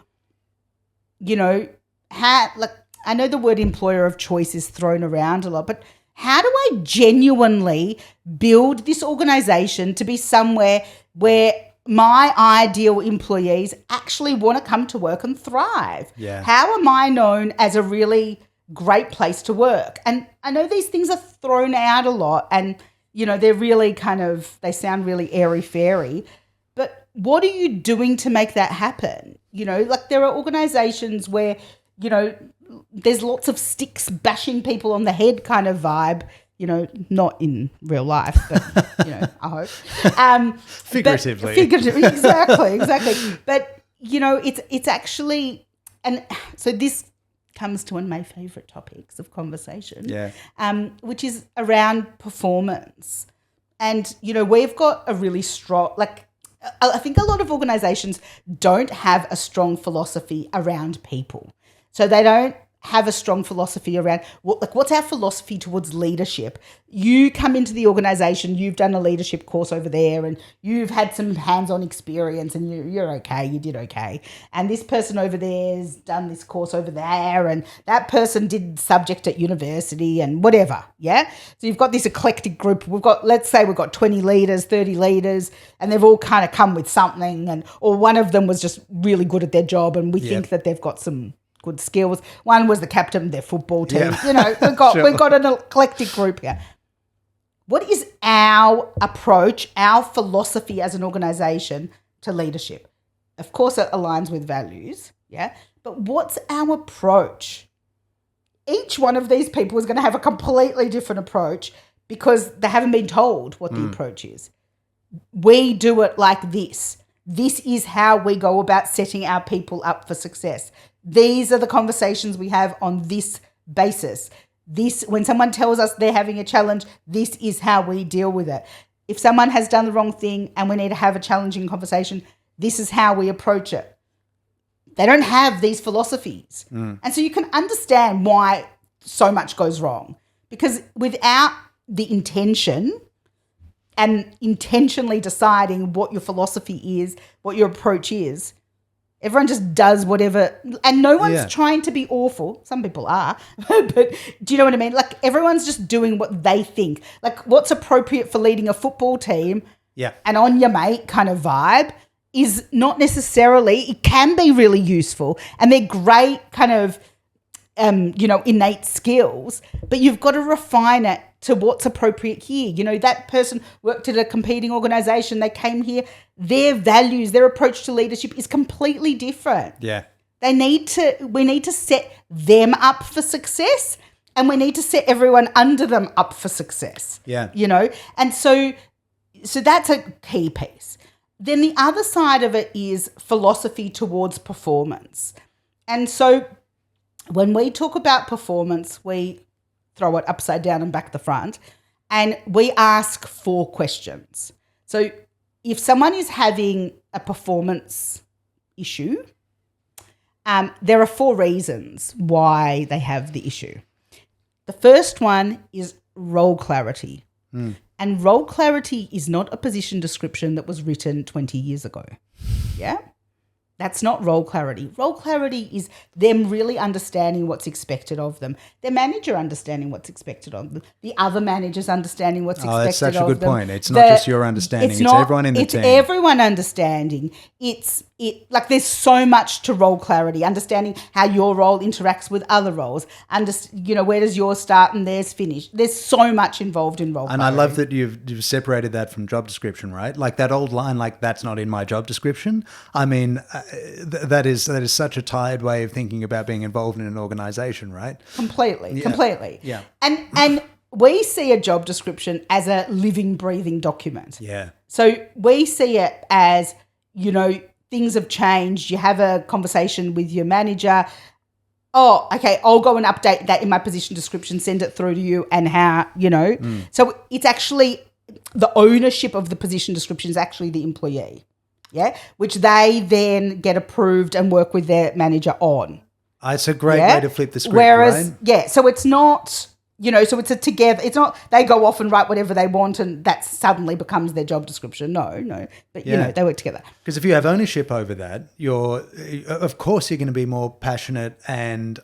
I know the word employer of choice is thrown around a lot, but how do I genuinely build this organisation to be somewhere where my ideal employees actually want to come to work and thrive? Yeah. How am I known as a really great place to work? And I know these things are thrown out a lot and, they're really they sound really airy-fairy, but what are you doing to make that happen? There are organisations where, there's lots of sticks bashing people on the head kind of vibe, not in real life, but, I hope. Figuratively. Exactly. But, it's actually, and so this comes to one of my favourite topics of conversation, which is around performance. And, we've got a really strong, I think a lot of organisations don't have a strong philosophy around people. So they don't have a strong philosophy around what's our philosophy towards leadership. You come into the organisation, you've done a leadership course over there and you've had some hands-on experience and you're okay, you did okay. And this person over there's done this course over there and that person did subject at university and whatever, yeah? So you've got this eclectic group. Let's say we've got 20 leaders, 30 leaders, and they've all kind of come with something or one of them was just really good at their job and we think that they've got some good skills. One was the captain of their football team. We've got an eclectic group here. What is our approach, our philosophy as an organisation to leadership? Of course, it aligns with values, yeah? But what's our approach? Each one of these people is going to have a completely different approach because they haven't been told what the approach is. We do it like this. This is how we go about setting our people up for success. These are the conversations we have on this basis. When someone tells us they're having a challenge, this is how we deal with it. If someone has done the wrong thing and we need to have a challenging conversation, this is how we approach it. They don't have these philosophies. And so you can understand why so much goes wrong. Because without the intention and intentionally deciding what your philosophy is, what your approach is, Everyone just does whatever, and no one's Yeah. trying to be awful. Some people are, but do you know what I mean? Like everyone's just doing what they think, like what's appropriate for leading a football team. Yeah. And on your mate kind of vibe is not necessarily. It can be really useful, and they're great kind of, innate skills. But you've got to refine it to what's appropriate here. You know, that person worked at a competing organisation. They came here. Their values, their approach to leadership is completely different. Yeah. We need to set them up for success, and we need to set everyone under them up for success. Yeah. You know, and so that's a key piece. Then the other side of it is philosophy towards performance. And so when we talk about performance, we throw it upside down and back the front, and we ask 4 questions. So if someone is having a performance issue, there are 4 reasons why they have the issue. The first one is role clarity. And role clarity is not a position description that was written 20 years ago. Yeah? That's not role clarity. Role clarity is them really understanding what's expected of them. Their manager understanding what's expected of them. The other managers understanding what's expected of them. That's such a good point. It's not just your understanding. It's everyone in the team. It's everyone understanding. Like there's so much to role clarity. Understanding how your role interacts with other roles. Where does yours start and theirs finish? There's so much involved in role clarity. And I love that you've separated that from job description, right? Like that old line, like that's not in my job description. I mean, that is such a tired way of thinking about being involved in an organisation, right? Completely. Yeah. And we see a job description as a living, breathing document. Yeah. So we see it as, things have changed. You have a conversation with your manager. Oh, okay, I'll go and update that in my position description, send it through to you, and how, So it's actually the ownership of the position description is actually the employee. Yeah, which they then get approved and work with their manager on. It's a great way to flip the script, Whereas, right? So it's not, so it's a together. It's not they go off and write whatever they want and that suddenly becomes their job description. No. But, they work together. Because if you have ownership over that, of course you're going to be more passionate and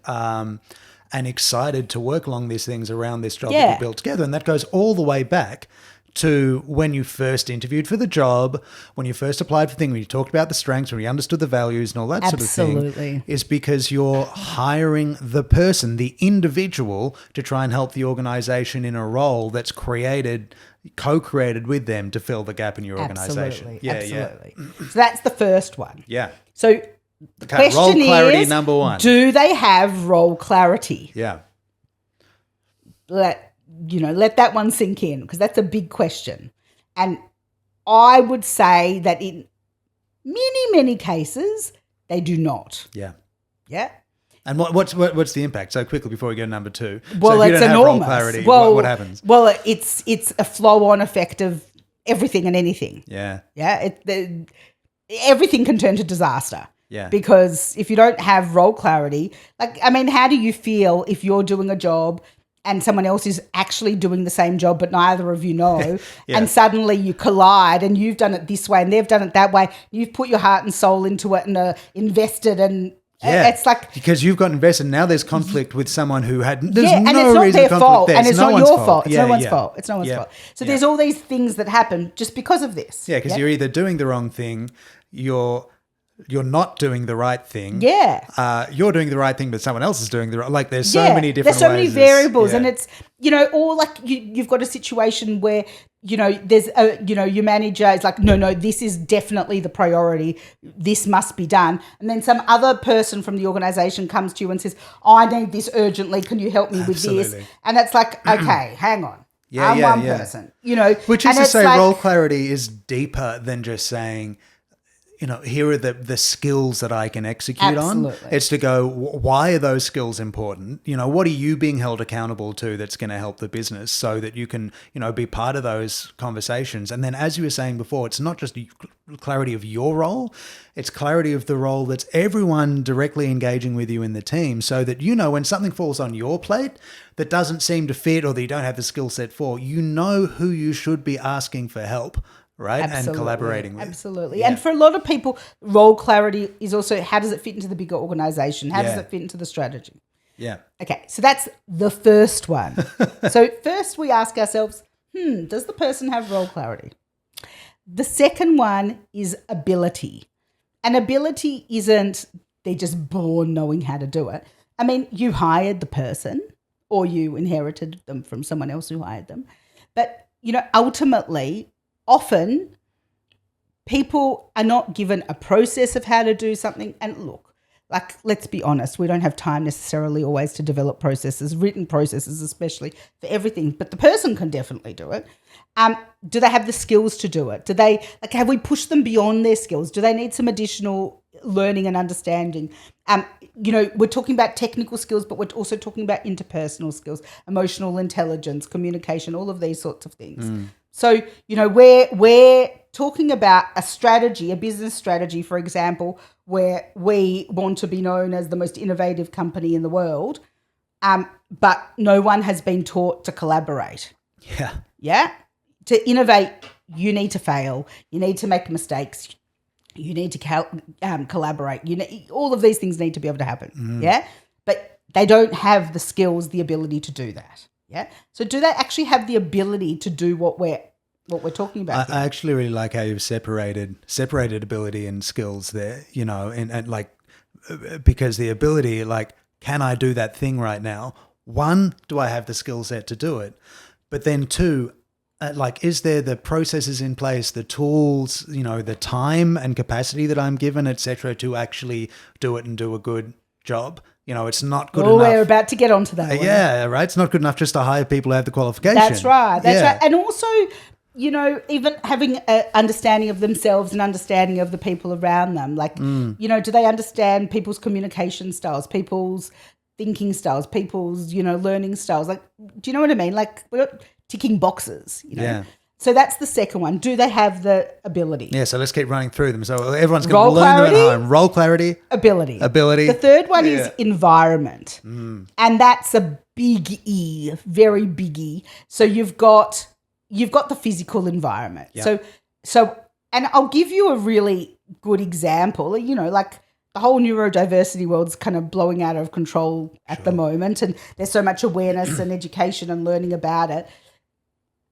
excited to work along these things around this job that you built together. And that goes all the way back to when you first interviewed for the job, when you first applied for things, when you talked about the strengths, when you understood the values and all that sort of thing, is because you're hiring the person, the individual, to try and help the organisation in a role that's co-created with them to fill the gap in your organisation. Absolutely. So that's the first one. Yeah. So the question role clarity is, number 1. Do they have role clarity? Yeah. Let that one sink in because that's a big question. And I would say that in many, many cases, they do not. Yeah. Yeah. And what's the impact? So quickly before we go to number 2. Well, so if you it's don't have enormous. role clarity, well, what happens? Well, it's a flow-on effect of everything and anything. Yeah. Yeah. Everything can turn to disaster. Yeah. Because if you don't have role clarity, how do you feel if you're doing a job and someone else is actually doing the same job, but neither of you know, and suddenly you collide and you've done it this way and they've done it that way. You've put your heart and soul into it and invested and it's like... Because you've got invested and now there's conflict with someone who had... There's and no it's not reason their conflict fault there. and it's not your fault. It's no one's Yeah. fault. It's no one's fault. So there's all these things that happen just because of this. Yeah, because you're either doing the wrong thing, you're not doing the right thing. Yeah. You're doing the right thing, but someone else is doing the right... Like, there's so many different ways. There's so many variables. And it's, or like you've got a situation where, there's your manager is like, no, this is definitely the priority. This must be done. And then some other person from the organisation comes to you and says, I need this urgently. Can you help me with this? And it's like, okay, hang on. I'm one person. Which is to say role clarity is deeper than just saying... here are the skills that I can execute on. It's to go, why are those skills important? What are you being held accountable to that's going to help the business so that you can, be part of those conversations? And then as you were saying before, it's not just clarity of your role, it's clarity of the role that's everyone directly engaging with you in the team so that, when something falls on your plate that doesn't seem to fit or that you don't have the skill set for, who you should be asking for help right? Absolutely. And collaborating with. Absolutely. Yeah. And for a lot of people, role clarity is also how does it fit into the bigger organization? How does Yeah. it fit into the strategy? Yeah. Okay, so that's the first one. So first we ask ourselves, does the person have role clarity? The second one is ability. And ability isn't they're just born knowing how to do it. I mean, you hired the person or you inherited them from someone else who hired them. But, ultimately, often people are not given a process of how to do something. And look, let's be honest, we don't have time necessarily always to develop processes, written processes especially, for everything. But the person can definitely do it. Do they have the skills to do it? Do they, have we pushed them beyond their skills? Do they need some additional learning and understanding? We're talking about technical skills, but we're also talking about interpersonal skills, emotional intelligence, communication, all of these sorts of things. So, we're talking about a strategy, a business strategy, for example, where we want to be known as the most innovative company in the world, but no one has been taught to collaborate. Yeah. Yeah? To innovate, you need to fail. You need to make mistakes. You need to collaborate. All of these things need to be able to happen. Yeah? But they don't have the skills, the ability to do that. Yeah? So do they actually have the ability to do what we're talking about? I actually really like how you've separated ability and skills there, and because the ability, can I do that thing right now? One, do I have the skill set to do it? But then two, is there the processes in place, the tools, the time and capacity that I'm given, et cetera, to actually do it and do a good job? It's not good enough. We're about to get onto that one. Yeah, right. It's not good enough just to hire people who have the qualification. That's right. And also, even having an understanding of themselves and understanding of the people around them. Do they understand people's communication styles, people's thinking styles, people's, learning styles? Do you know what I mean? We're not ticking boxes, Yeah. So that's the second one. Do they have the ability? Yeah, so let's keep running through them. So everyone's going to learn them at home. Role clarity. Ability. The third one is environment. And that's a big E, very big E. So you've got the physical environment. Yeah. So and I'll give you a really good example. The whole neurodiversity world's kind of blowing out of control at the moment, and there's so much awareness and education and learning about it.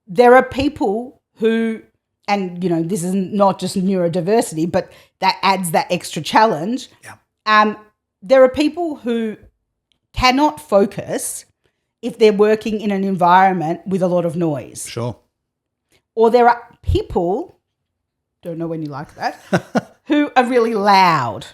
There are people who, and this is not just neurodiversity, but that adds that extra challenge. Yeah. There are people who cannot focus if they're working in an environment with a lot of noise. Sure. Or there are people, don't know when you like that, who are really loud,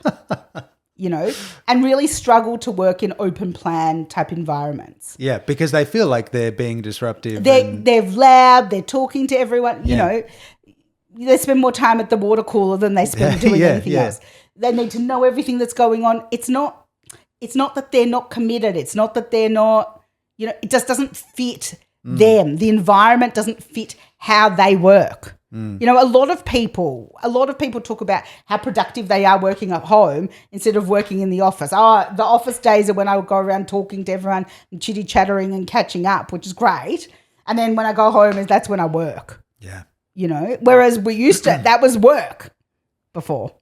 and really struggle to work in open plan type environments. Yeah, because they feel like they're being disruptive. They're loud, they're talking to everyone, they spend more time at the water cooler than they spend doing anything else. They need to know everything that's going on. It's not that they're not committed. It's not that they're not, it just doesn't fit them. The environment doesn't fit how they work. A lot of people talk about how productive they are working at home instead of working in the office. Oh, the office days are when I would go around talking to everyone and chitty-chattering and catching up, which is great. And then when I go home, that's when I work. Yeah. Whereas we used to, that was work before,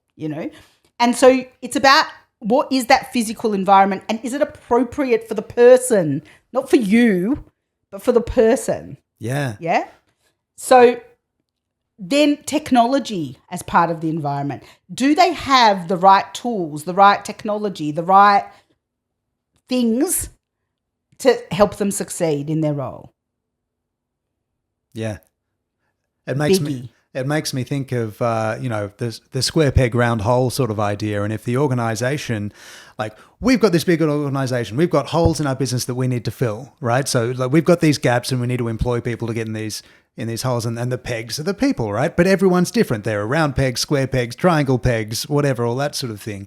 And so it's about what is that physical environment and is it appropriate for the person, not for you, but for the person. Yeah. Yeah. So then technology as part of the environment. Do they have the right tools, the right technology, the right things to help them succeed in their role? Yeah. It makes me think of, the square peg round hole sort of idea. And if the organization, we've got this big organization, we've got holes in our business that we need to fill, right? So we've got these gaps and we need to employ people to get in these holes, and the pegs are the people, right? But everyone's different. There are round pegs, square pegs, triangle pegs, whatever, all that sort of thing.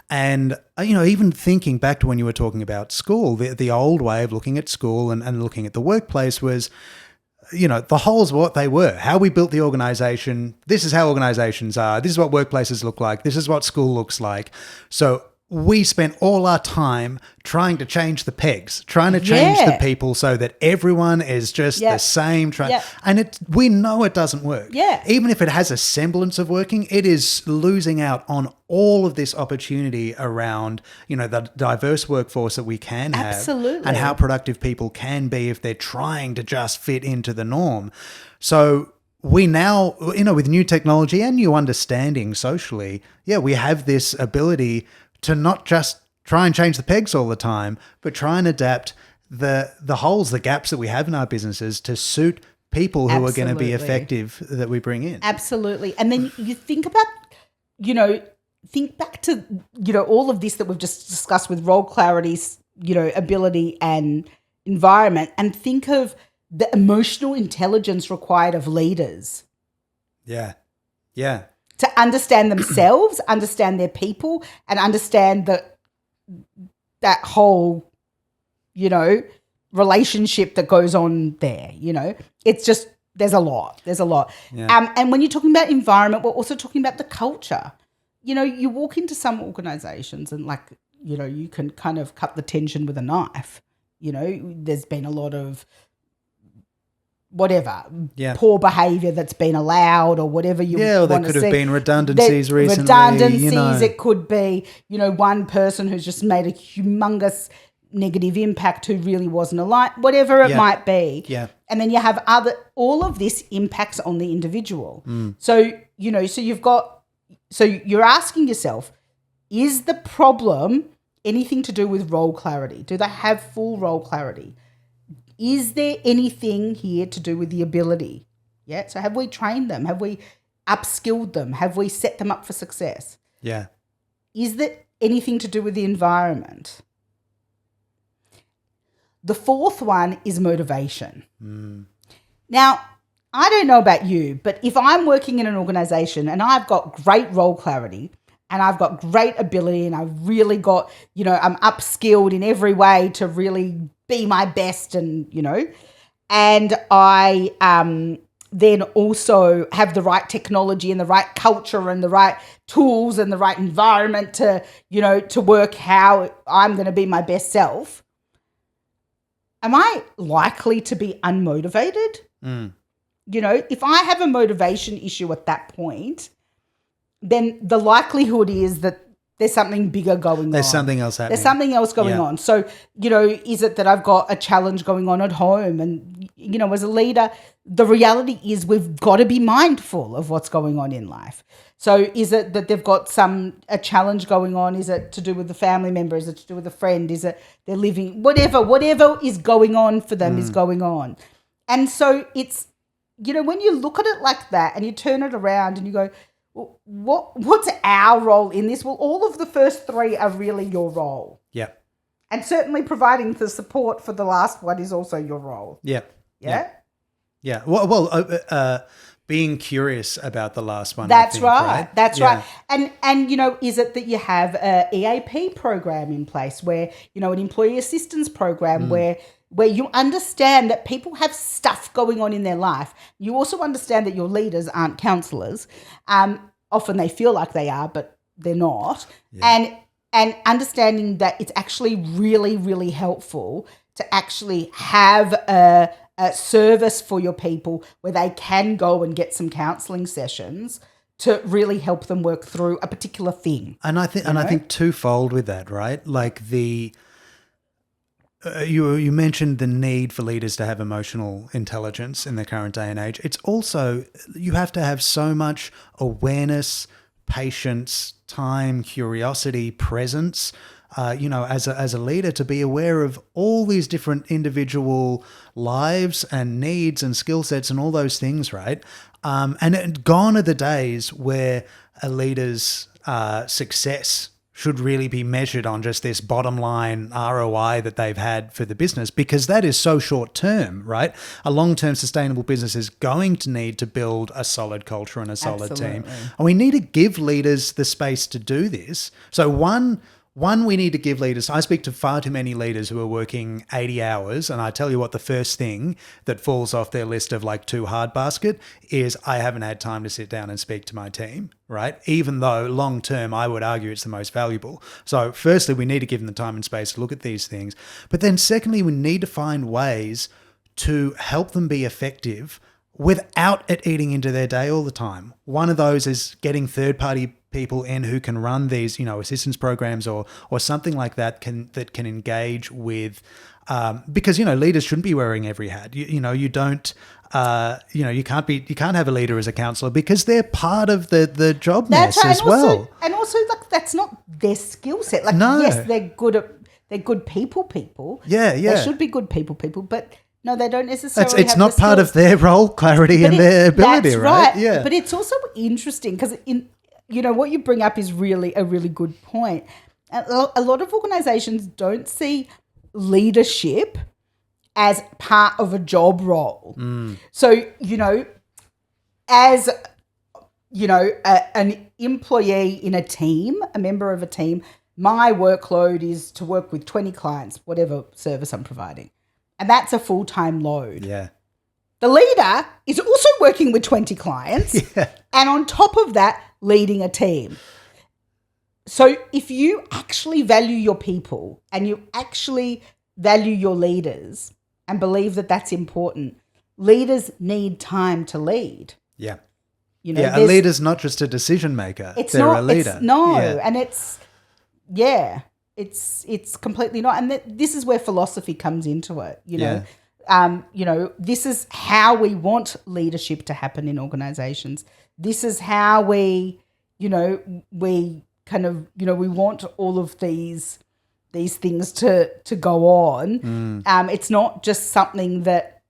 And, even thinking back to when you were talking about school, the old way of looking at school and looking at the workplace was, the holes were what they were, how we built the organization. This is how organizations are. This is what workplaces look like. This is what school looks like. So we spent all our time trying to change the pegs, trying to change the people so that everyone is just the same. And we know it doesn't work. Yeah. Even if it has a semblance of working, it is losing out on all of this opportunity around, the diverse workforce that we can have. Absolutely. And how productive people can be if they're trying to just fit into the norm. So we now, with new technology and new understanding socially, we have this ability to not just try and change the pegs all the time, but try and adapt the holes, the gaps that we have in our businesses to suit people who are going to be effective that we bring in. Absolutely. And then you think about, think back to, all of this that we've just discussed with role clarity, ability and environment, and think of the emotional intelligence required of leaders. Yeah. Yeah. To understand themselves, understand their people, and understand that whole, relationship that goes on there. It's just, there's a lot. Yeah. And when you're talking about environment, we're also talking about the culture. You walk into some organizations and you can kind of cut the tension with a knife. There's been a lot of poor behaviour that's been allowed or whatever you want to see. Yeah, there could have been redundancies recently. It could be, one person who's just made a humongous negative impact who really wasn't aligned, whatever it might be. Yeah. And then you have all of this impacts on the individual. So, so you're asking yourself, is the problem anything to do with role clarity? Do they have full role clarity? Is there anything here to do with the ability? Yeah. So have we trained them? Have we upskilled them? Have we set them up for success? Yeah. Is there anything to do with the environment? The fourth one is motivation. Now, I don't know about you, but if I'm working in an organization and I've got great role clarity and I've got great ability and I've really got, I'm upskilled in every way to really be my best and I then also have the right technology and the right culture and the right tools and the right environment to work how I'm going to be my best self. Am I likely to be unmotivated? If I have a motivation issue at that point, then the likelihood is that there's something bigger going on. There's something else happening. There's something else going on. So, is it that I've got a challenge going on at home? And, as a leader, the reality is we've got to be mindful of what's going on in life. So is it that they've got a challenge going on? Is it to do with the family member? Is it to do with a friend? Is it they're living? Whatever is going on for them is going on. And so it's, when you look at it like that and you turn it around and you go, well, what's our role in this? Well, all of the first three are really your role. Yeah. And certainly providing the support for the last one is also your role. Yeah. Yeah? Yeah. Well, being curious about the last one. That's I think, right. That's right. And is it that you have a EAP program in place where, an employee assistance program where you understand that people have stuff going on in their life. You also understand that your leaders aren't counsellors. Often they feel like they are, but they're not. Yeah. And understanding that it's actually really, really helpful to actually have a service for your people where they can go and get some counselling sessions to really help them work through a particular thing. And I think twofold with that, right? Like you mentioned the need for leaders to have emotional intelligence in the current day and age. It's also, you have to have so much awareness, patience, time, curiosity, presence, as a leader, to be aware of all these different individual lives and needs and skill sets and all those things, right? And gone are the days where a leader's success should really be measured on just this bottom line ROI that they've had for the business, because that is so short term, right? A long-term sustainable business is going to need to build a solid culture and a solid team. And we need to give leaders the space to do this. So one One, we need to give leaders. I speak to far too many leaders who are working 80 hours, and I tell you what, the first thing that falls off their list of like too hard basket is I haven't had time to sit down and speak to my team, right? Even though long term, I would argue it's the most valuable. So firstly, we need to give them the time and space to look at these things. But then secondly, we need to find ways to help them be effective without it eating into their day all the time. One of those is getting third-party people in who can run these, assistance programs or something like that can engage with, because leaders shouldn't be wearing every hat. You don't. You can't have a leader as a counsellor because they're part of the job mess as well. And also, like, that's not their skill set. Like, no. Yes, they're good people. Yeah. They should be good people, but no, they don't necessarily. It's not part of their role clarity and their ability, that's right? Yeah. But it's also interesting because what you bring up is really a really good point. A lot of organisations don't see leadership as part of a job role. So, as an employee in a team, a member of a team, my workload is to work with 20 clients, whatever service I'm providing. And that's a full-time load. Yeah. The leader is also working with 20 clients and on top of that, leading a team. So if you actually value your people and you actually value your leaders and believe that that's important, leaders need time to lead. Yeah. A leader's not just a decision maker. They're a leader. And it's completely not. And this is where philosophy comes into it, this is how we want leadership to happen in organizations. This is how we want all of these things to go on. It's not just something that,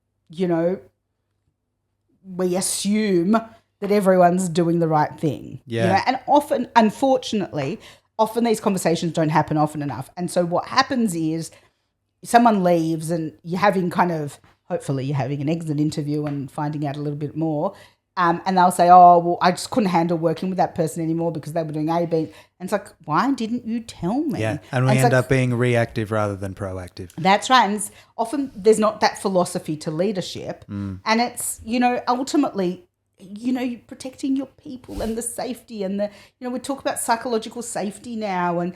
we assume that everyone's doing the right thing. And often, unfortunately, these conversations don't happen often enough. And so what happens is someone leaves and hopefully you're having an exit interview and finding out a little bit more. And they'll say, oh, well, I just couldn't handle working with that person anymore because they were doing A, B. And it's like, why didn't you tell me? Yeah, and we end up being reactive rather than proactive. That's right. And often there's not that philosophy to leadership. And it's, ultimately, you're protecting your people and the safety and we talk about psychological safety now and,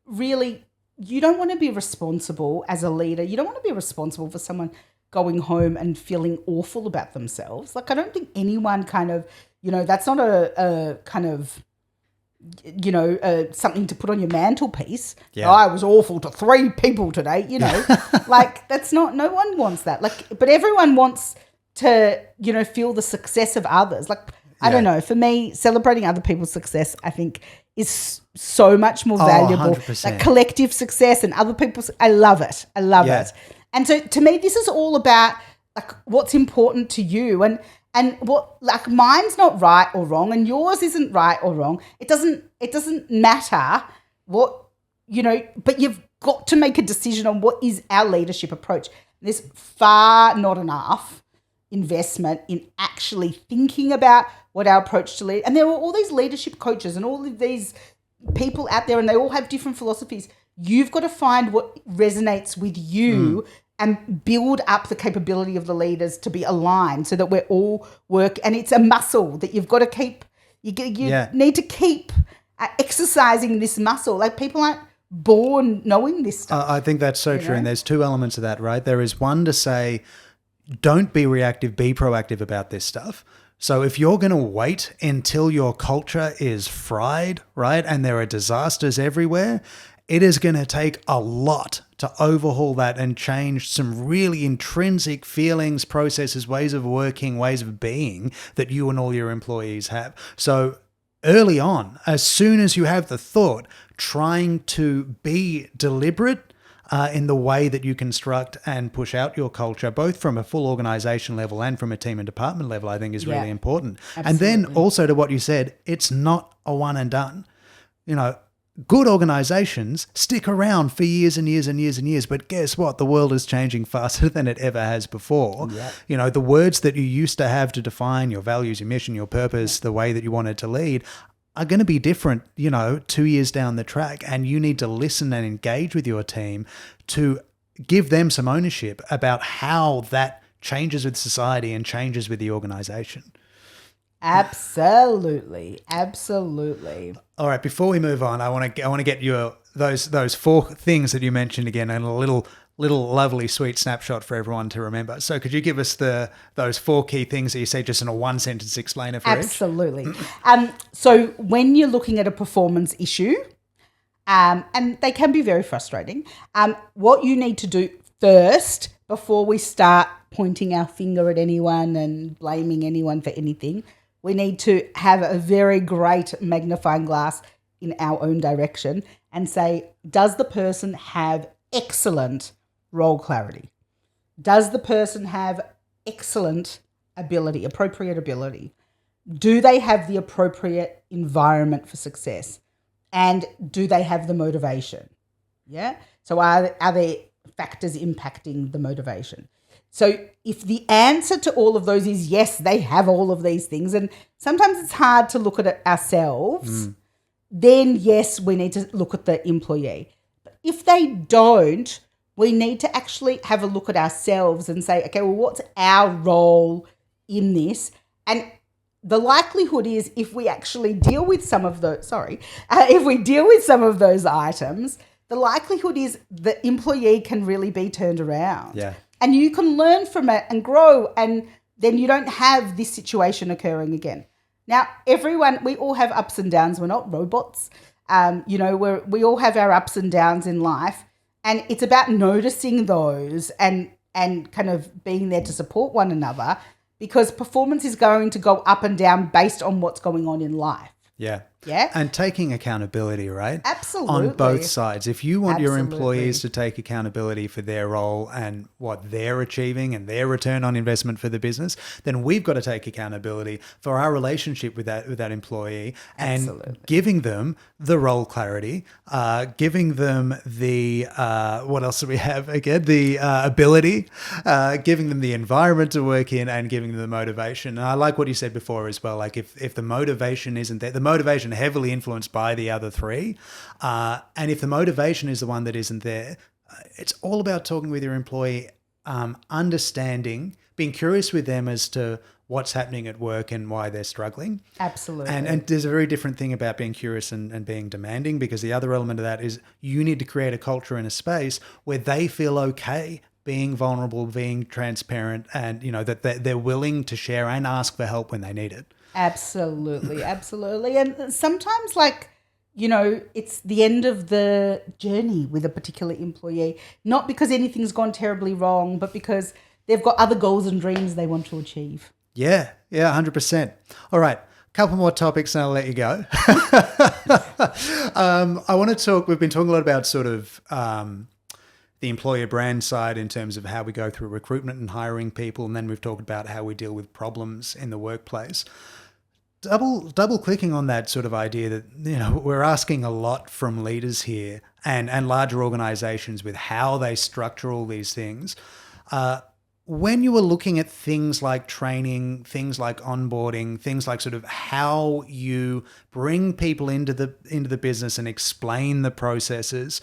really you don't want to be responsible as a leader. You don't want to be responsible for someone going home and feeling awful about themselves. Like, I don't think anyone that's not a kind of, something to put on your mantelpiece. Yeah. Oh, I was awful to 3 people today, like that's not, no one wants that. Like, but everyone wants to, feel the success of others. Like, I don't know, for me, celebrating other people's success, I think is so much more valuable. 100%. Like collective success and other people's, I love it. It. And so to me, this is all about like what's important to you and what, like, mine's not right or wrong and yours isn't right or wrong. It doesn't matter what, but you've got to make a decision on what is our leadership approach. There's far not enough investment in actually thinking about what our approach to lead. And there are all these leadership coaches and all of these people out there and they all have different philosophies. You've got to find what resonates with you and build up the capability of the leaders to be aligned so that we're all and it's a muscle that you've got to keep. You need to keep exercising this muscle. Like, people aren't born knowing this stuff. I think that's so true. And there's 2 elements of that, right? There is one to say, don't be reactive, be proactive about this stuff. So if you're going to wait until your culture is fried, right, and there are disasters everywhere, it is going to take a lot to overhaul that and change some really intrinsic feelings, processes, ways of working, ways of being that you and all your employees have. So early on, as soon as you have the thought, trying to be deliberate in the way that you construct and push out your culture, both from a full organization level and from a team and department level, I think is really important. Absolutely. And then also to what you said, it's not a one and done. Good organizations stick around for years and years and years and years, but guess what? The world is changing faster than it ever has before. Yeah. The words that you used to have to define your values, your mission, your purpose, the way that you wanted to lead are going to be different, 2 years down the track. And you need to listen and engage with your team to give them some ownership about how that changes with society and changes with the organization. Absolutely. Absolutely. All right. Before we move on, I want to get your those 4 things that you mentioned again, and a little lovely sweet snapshot for everyone to remember. So could you give us those 4 key things that you say just in a 1-sentence explainer for Absolutely. So when you're looking at a performance issue, and they can be very frustrating, what you need to do first before we start pointing our finger at anyone and blaming anyone for anything, we need to have a very great magnifying glass in our own direction and say, does the person have excellent role clarity? Does the person have excellent ability, appropriate ability? Do they have the appropriate environment for success? And do they have the motivation? Yeah. So are there factors impacting the motivation? So if the answer to all of those is yes, they have all of these things, and sometimes it's hard to look at it ourselves, then yes, we need to look at the employee. But if they don't, we need to actually have a look at ourselves and say, okay, well, what's our role in this? And the likelihood is if we actually deal with some of those, if we deal with some of those items, the likelihood is the employee can really be turned around. Yeah. And you can learn from it and grow, and then you don't have this situation occurring again. Now, we all have ups and downs. We're not robots. We all have our ups and downs in life, and it's about noticing those and kind of being there to support one another, because performance is going to go up and down based on what's going on in life. Yeah. Yeah. And taking accountability, right? Absolutely. On both sides. If you want your Absolutely. employees to take accountability for their role and what they're achieving and their return on investment for the business, then we've got to take accountability for our relationship with that employee and Absolutely. giving them the role clarity, giving them the, what else do we have again? The ability, giving them the environment to work in, and giving them the motivation. And I like what you said before as well. Like if the motivation isn't there, the motivation heavily influenced by the other 3. And if the motivation is the one that isn't there, it's all about talking with your employee, understanding, being curious with them as to what's happening at work and why they're struggling. Absolutely. And there's a very different thing about being curious and being demanding, because the other element of that is you need to create a culture and a space where they feel okay being vulnerable, being transparent, and that they're willing to share and ask for help when they need it. Absolutely, absolutely. And sometimes, it's the end of the journey with a particular employee, not because anything's gone terribly wrong, but because they've got other goals and dreams they want to achieve. Yeah, 100%. All right, a couple more topics and I'll let you go. I want to talk, we've been talking a lot about sort of the employer brand side in terms of how we go through recruitment and hiring people, and then we've talked about how we deal with problems in the workplace. Double clicking on that sort of idea that we're asking a lot from leaders here and larger organizations with how they structure all these things. When you were looking at things like training, things like onboarding, things like sort of how you bring people into the business and explain the processes,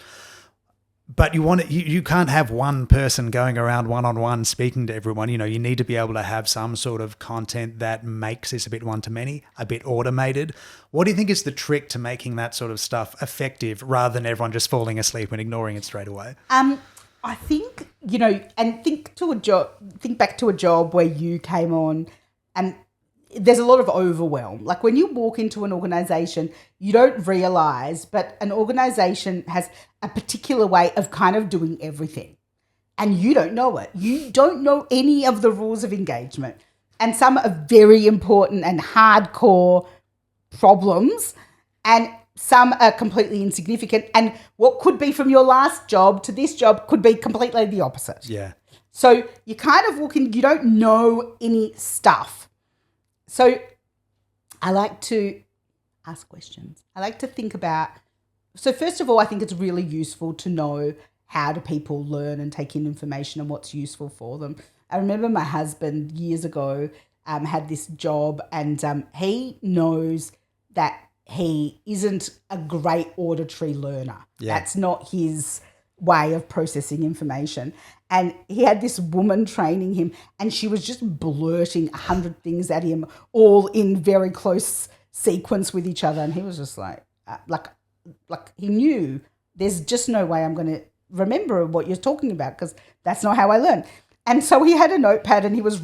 but you can't have one person going around one-on-one speaking to everyone. You need to be able to have some sort of content that makes this a bit one-to-many, a bit automated. What do you think is the trick to making that sort of stuff effective rather than everyone just falling asleep and ignoring it straight away? I think, and think back to a job where you came on and there's a lot of overwhelm. Like when you walk into an organization, you don't realize, but an organization has a particular way of kind of doing everything. And you don't know it. You don't know any of the rules of engagement. And some are very important and hardcore problems, and some are completely insignificant. And what could be from your last job to this job could be completely the opposite. Yeah. So you kind of walk in, you don't know any stuff. So I like to ask questions. I like to think about, so first of all, I think it's really useful to know how do people learn and take in information and what's useful for them. I remember my husband years ago had this job, and he knows that he isn't a great auditory learner. Yeah. That's not his way of processing information. And he had this woman training him, and she was just blurting 100 things at him, all in very close sequence with each other. And he was just like he knew there's just no way I'm going to remember what you're talking about, because that's not how I learn. And so he had a notepad and he was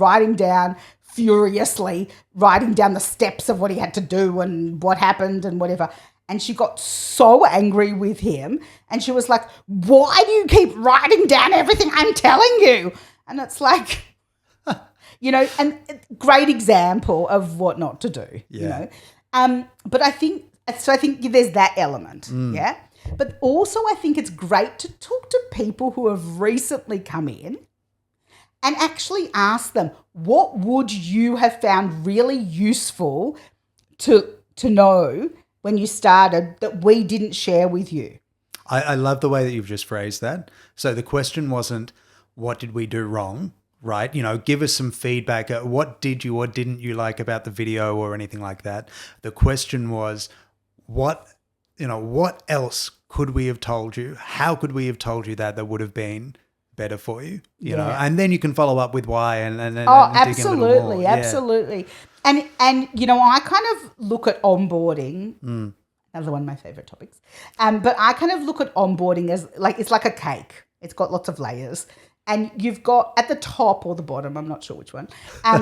furiously writing down the steps of what he had to do and what happened and whatever. And she got so angry with him, and she was like, why do you keep writing down everything I'm telling you? And it's like, and great example of what not to do, But I think there's that element, yeah? But also I think it's great to talk to people who have recently come in and actually ask them, what would you have found really useful to know when you started that we didn't share with you? I love the way that you've just phrased that. So the question wasn't, what did we do wrong, right? Give us some feedback. What did you or didn't you like about the video or anything like that? The question was, what else could we have told you? How could we have told you that would have been better for you? You know, and then you can follow up with why and dig in a little more. Absolutely. And I kind of look at onboarding, another one of my favorite topics. But I kind of look at onboarding as it's like a cake. It's got lots of layers. And you've got at the top or the bottom, I'm not sure which one.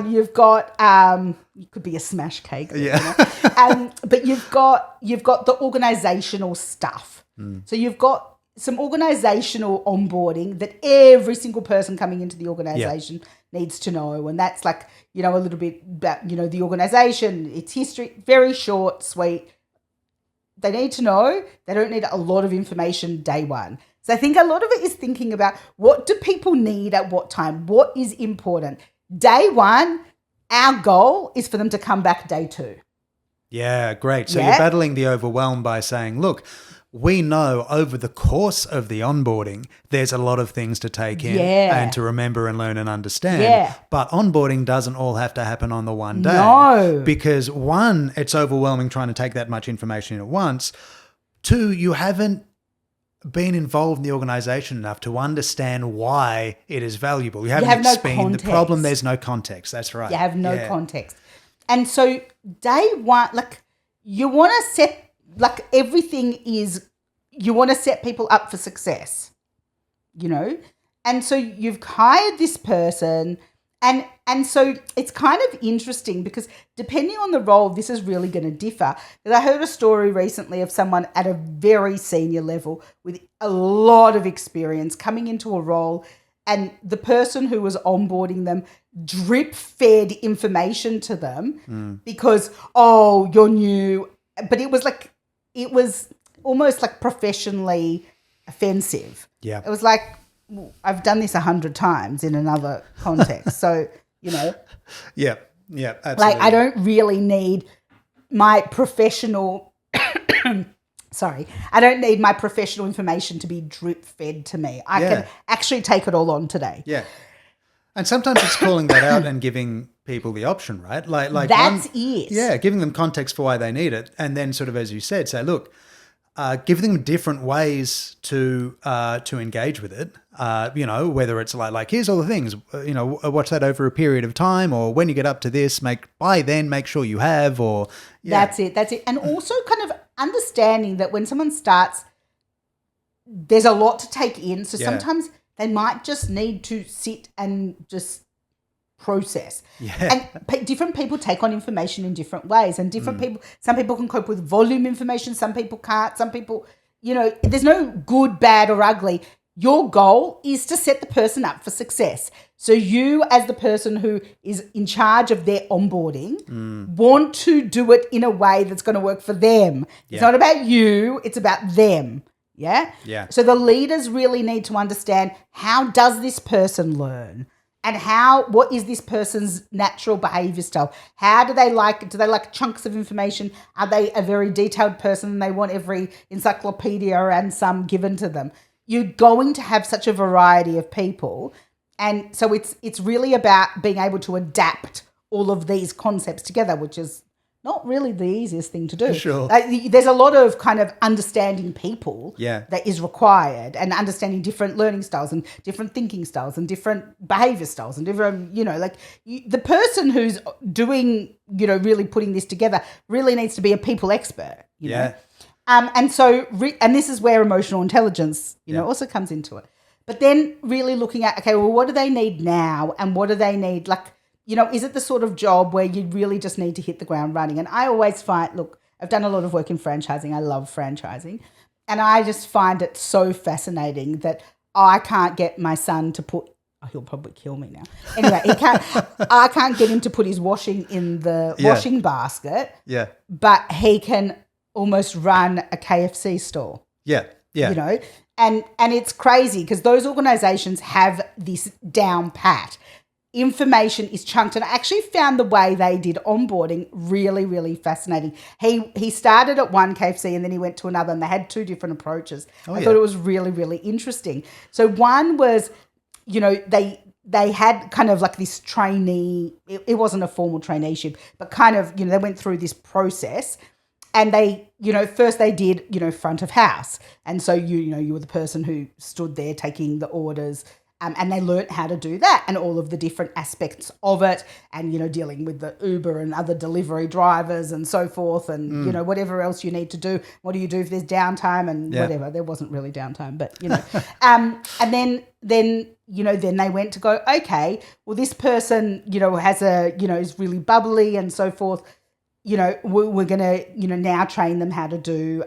You've got it could be a smash cake. But you've got the organizational stuff. So you've got some organizational onboarding that every single person coming into the organization needs to know. And that's a little bit about, the organization, its history, very short, sweet. They need to know. They don't need a lot of information day one. So I think a lot of it is thinking about, what do people need at what time? What is important? Day one, our goal is for them to come back day two. Yeah, great. So you're battling the overwhelm by saying, look, we know over the course of the onboarding, there's a lot of things to take in and to remember and learn and understand. Yeah. But onboarding doesn't all have to happen on the one day. No. Because one, it's overwhelming trying to take that much information in at once. Two, you haven't been involved in the organization enough to understand why it is valuable. You haven't explained the problem. There's no context. That's right. You have no context. And so day one, you want to set, everything is, you want to set people up for success, And so you've hired this person, and so it's kind of interesting because depending on the role, this is really going to differ. Because I heard a story recently of someone at a very senior level with a lot of experience coming into a role, and the person who was onboarding them drip-fed information to them because, you're new. But it was almost professionally offensive. Yeah. It was I've done this 100 times in another context. So, Yeah, absolutely. I don't really need my professional I don't need my professional information to be drip fed to me. I can actually take it all on today. Yeah. And sometimes it's calling that out and giving people the option, right? That's it. Yeah, giving them context for why they need it. And then sort of, as you said, say, look, give them different ways to engage with it. Whether it's here's all the things, watch that over a period of time, or when you get up to this, make sure you have, or That's it. And also kind of understanding that when someone starts, there's a lot to take in. So sometimes they might just need to sit and just process. Yeah. And different people take on information in different ways, and different people, some people can cope with volume information, some people can't, some people, there's no good, bad or ugly. Your goal is to set the person up for success. So you, as the person who is in charge of their onboarding, want to do it in a way that's going to work for them. It's not about you, it's about them. Yeah? Yeah. So the leaders really need to understand, how does this person learn? And what is this person's natural behavior style? How do they like chunks of information? Are they a very detailed person and they want every encyclopedia and some given to them? You're going to have such a variety of people. And so it's really about being able to adapt all of these concepts together, which is not really the easiest thing to do. Sure. Like, there's a lot of kind of understanding people Yeah. that is required, and understanding different learning styles and different thinking styles and different behavior styles and different, the person who's doing, really putting this together really needs to be a people expert, you know. And so, and this is where emotional intelligence, also comes into it. But then really looking at, okay, well, what do they need now, and what do they need, like, is it the sort of job where you really just need to hit the ground running? And I always find, look, I've done a lot of work in franchising. I love franchising. And I just find it so fascinating that I can't get my son to put, he'll probably kill me now. Anyway, I can't get him to put his washing in the washing basket. Yeah. But he can almost run a KFC store. Yeah. Yeah. And it's crazy because those organizations have this down pat. Information is chunked, and I actually found the way they did onboarding really, really fascinating. He started at one KFC and then he went to another, and they had two different approaches. I thought it was really, really interesting. So one was, they had kind of like this trainee. It wasn't a formal traineeship, but kind of, they went through this process. And they, first they did, front of house. And so, you were the person who stood there taking the orders, and they learnt how to do that and all of the different aspects of it, and, dealing with the Uber and other delivery drivers and so forth, and, whatever else you need to do. What do you do if there's downtime and whatever? There wasn't really downtime, but, and then they went to go, okay, well, this person, has is really bubbly and so forth. We're going to, now train them how to do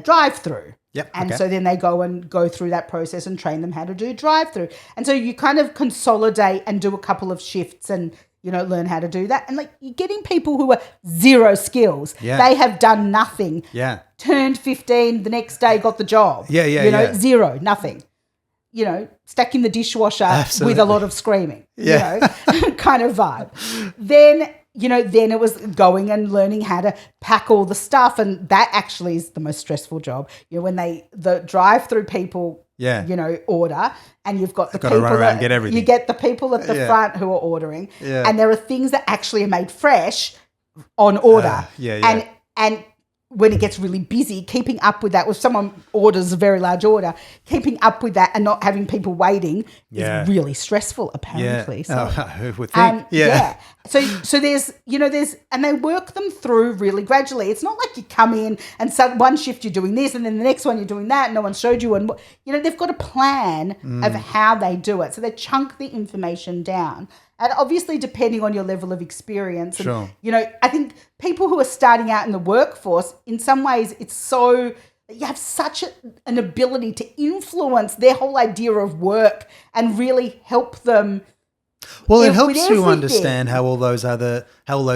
drive-through. Yep. And so then they go through that process and train them how to do drive-through. And so you kind of consolidate and do a couple of shifts and, learn how to do that. And like, you're getting people who are zero skills. Yeah. They have done nothing. Yeah. Turned 15, the next day got the job. Yeah. Zero, nothing. Stuck in the dishwasher Absolutely. with a lot of screaming. Yeah. Kind of vibe. Then it was going and learning how to pack all the stuff, and that actually is the most stressful job. When the drive-through people, order, and you've got the people run around and get everything. You get the people at the front who are ordering, and there are things that actually are made fresh on order. And when it gets really busy, keeping up with that, if someone orders a very large order, keeping up with that and not having people waiting is really stressful, apparently. Yeah. So, who would think? So there's, and they work them through really gradually. It's not like you come in and one shift you're doing this and then the next one you're doing that and no one showed you. And, they've got a plan of how they do it. So they chunk the information down. And obviously, depending on your level of experience, and, I think people who are starting out in the workforce, in some ways, it's so you have such an ability to influence their whole idea of work and really help them. Well, it helps you understand how all those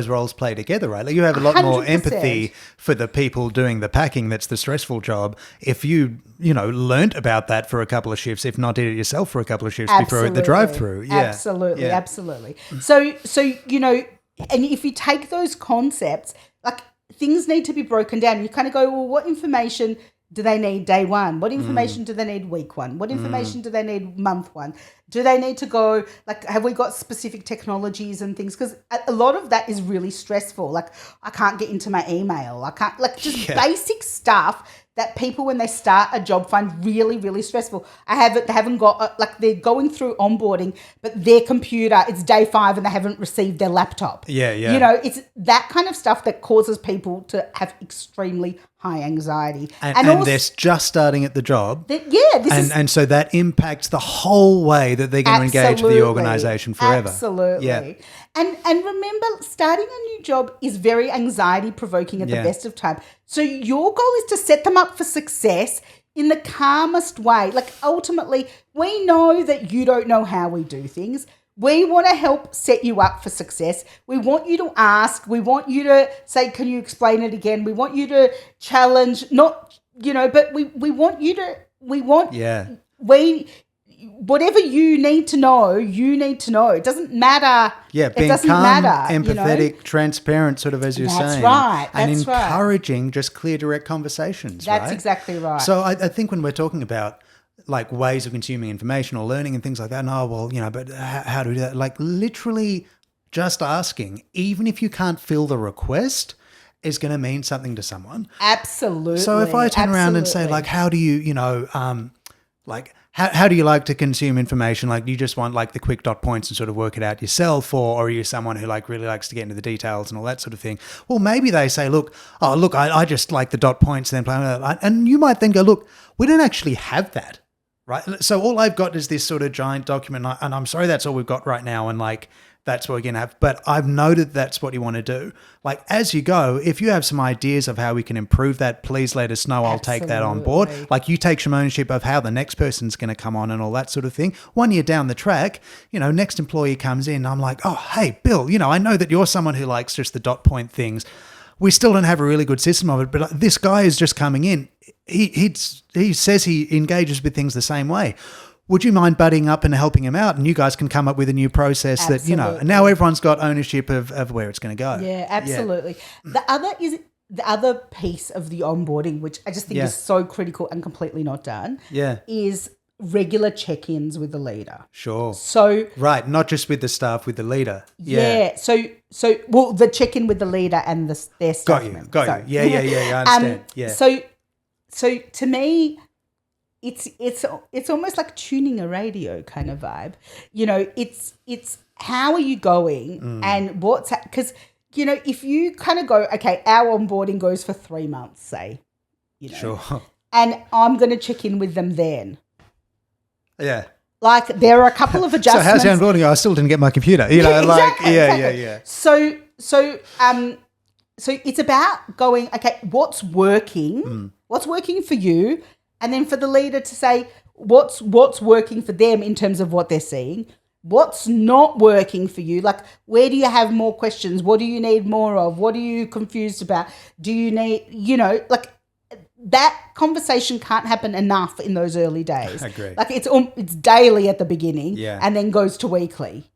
roles play together, right? Like, you have a lot more 100%. empathy for the people doing the packing. That's the stressful job. If you learnt about that for a couple of shifts, if not did it yourself for a couple of shifts before the drive-through, absolutely. So and if you take those concepts, like, things need to be broken down. You kind of go, well, what information do they need day one? What information do they need week one? What information do they need month one? Do they need to go, like, have we got specific technologies and things? Because a lot of that is really stressful. Like, I can't get into my email. I can't, like, just basic stuff that people, when they start a job, find really, really stressful. They haven't got, they're going through onboarding, but their computer, it's day 5 and they haven't received their laptop. Yeah, yeah. It's that kind of stuff that causes people to have extremely high anxiety. And also, they're just starting at the job. And so that impacts the whole way that they're going to engage with the organisation forever. Absolutely. Yeah. And remember, starting a new job is very anxiety provoking at the best of time. So your goal is to set them up for success in the calmest way. Like, ultimately, we know that you don't know how we do things. We want to help set you up for success. We want you to ask. We want you to say, can you explain it again? We want you to challenge, but we want you to, whatever you need to know, It doesn't matter. Yeah, being calm, empathetic, transparent, sort of, as you're saying. Right. And encouraging just clear, direct conversations, That's exactly right. So I think when we're talking about, like, ways of consuming information or learning and things like that, but how do we do that? Like, literally just asking, even if you can't fill the request, is going to mean something to someone. Absolutely. So if I turn around and say, like, how do you, how do you like to consume information? Like, you just want like the quick dot points and sort of work it out yourself, or are you someone who like really likes to get into the details and all that sort of thing? Well, maybe they say, I just like the dot points and then play with that. And you might then go, look, we don't actually have that, right? So all I've got is this sort of giant document, and I'm sorry, that's all we've got right now. And like, that's what we're going to have. But I've noted that's what you want to do. Like, as you go, if you have some ideas of how we can improve that, please let us know. I'll take that on board. Like, you take some ownership of how the next person's going to come on and all that sort of thing. 1 year down the track, next employee comes in. I'm like, oh, hey, Bill, I know that you're someone who likes just the dot point things. We still don't have a really good system of it, but this guy is just coming in. He says he engages with things the same way. Would you mind butting up and helping him out? And you guys can come up with a new process Absolutely. that, now everyone's got ownership of where it's going to go. Yeah, absolutely. Yeah. The other piece of the onboarding, which I just think is so critical and completely not done, is regular check-ins with the leader. Sure. So right, not just with the staff, with the leader. Yeah. So the check-in with the leader and their staff. Got you. Yeah. I understand. Yeah. So to me, it's almost like tuning a radio kind of vibe. It's how are you going and because if you kind of go, okay, our onboarding goes for 3 months, say, sure, and I'm going to check in with them then. Yeah. Like, there are a couple of adjustments. So how's your onboarding? I still didn't get my computer. Exactly. Yeah. So it's about going, okay, what's working? What's working for you? And then for the leader to say what's working for them in terms of what they're seeing, what's not working for you, like where do you have more questions, what do you need more of, what are you confused about, do you need, like that conversation can't happen enough in those early days. I agree. Like it's daily at the beginning and then goes to weekly,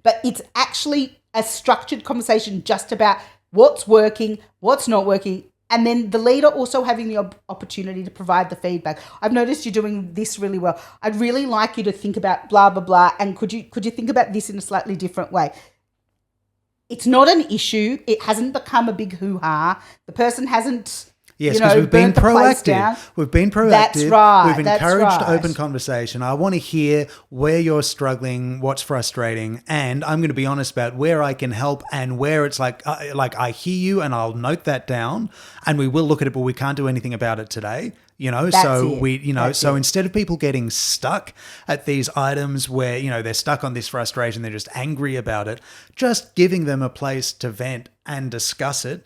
but it's actually a structured conversation just about what's working, what's not working. And then the leader also having the opportunity to provide the feedback. I've noticed you're doing this really well. I'd really like you to think about blah, blah, blah. And could you think about this in a slightly different way? It's not an issue. It hasn't become a big hoo-ha. The person hasn't... Yes, because we've been proactive. We've been proactive. That's right. We've encouraged open conversation. I want to hear where you're struggling, what's frustrating, and I'm going to be honest about where I can help and where it's like I hear you and I'll note that down and we will look at it, but we can't do anything about it today. So instead of people getting stuck at these items where, they're stuck on this frustration, they're just angry about it, just giving them a place to vent and discuss it,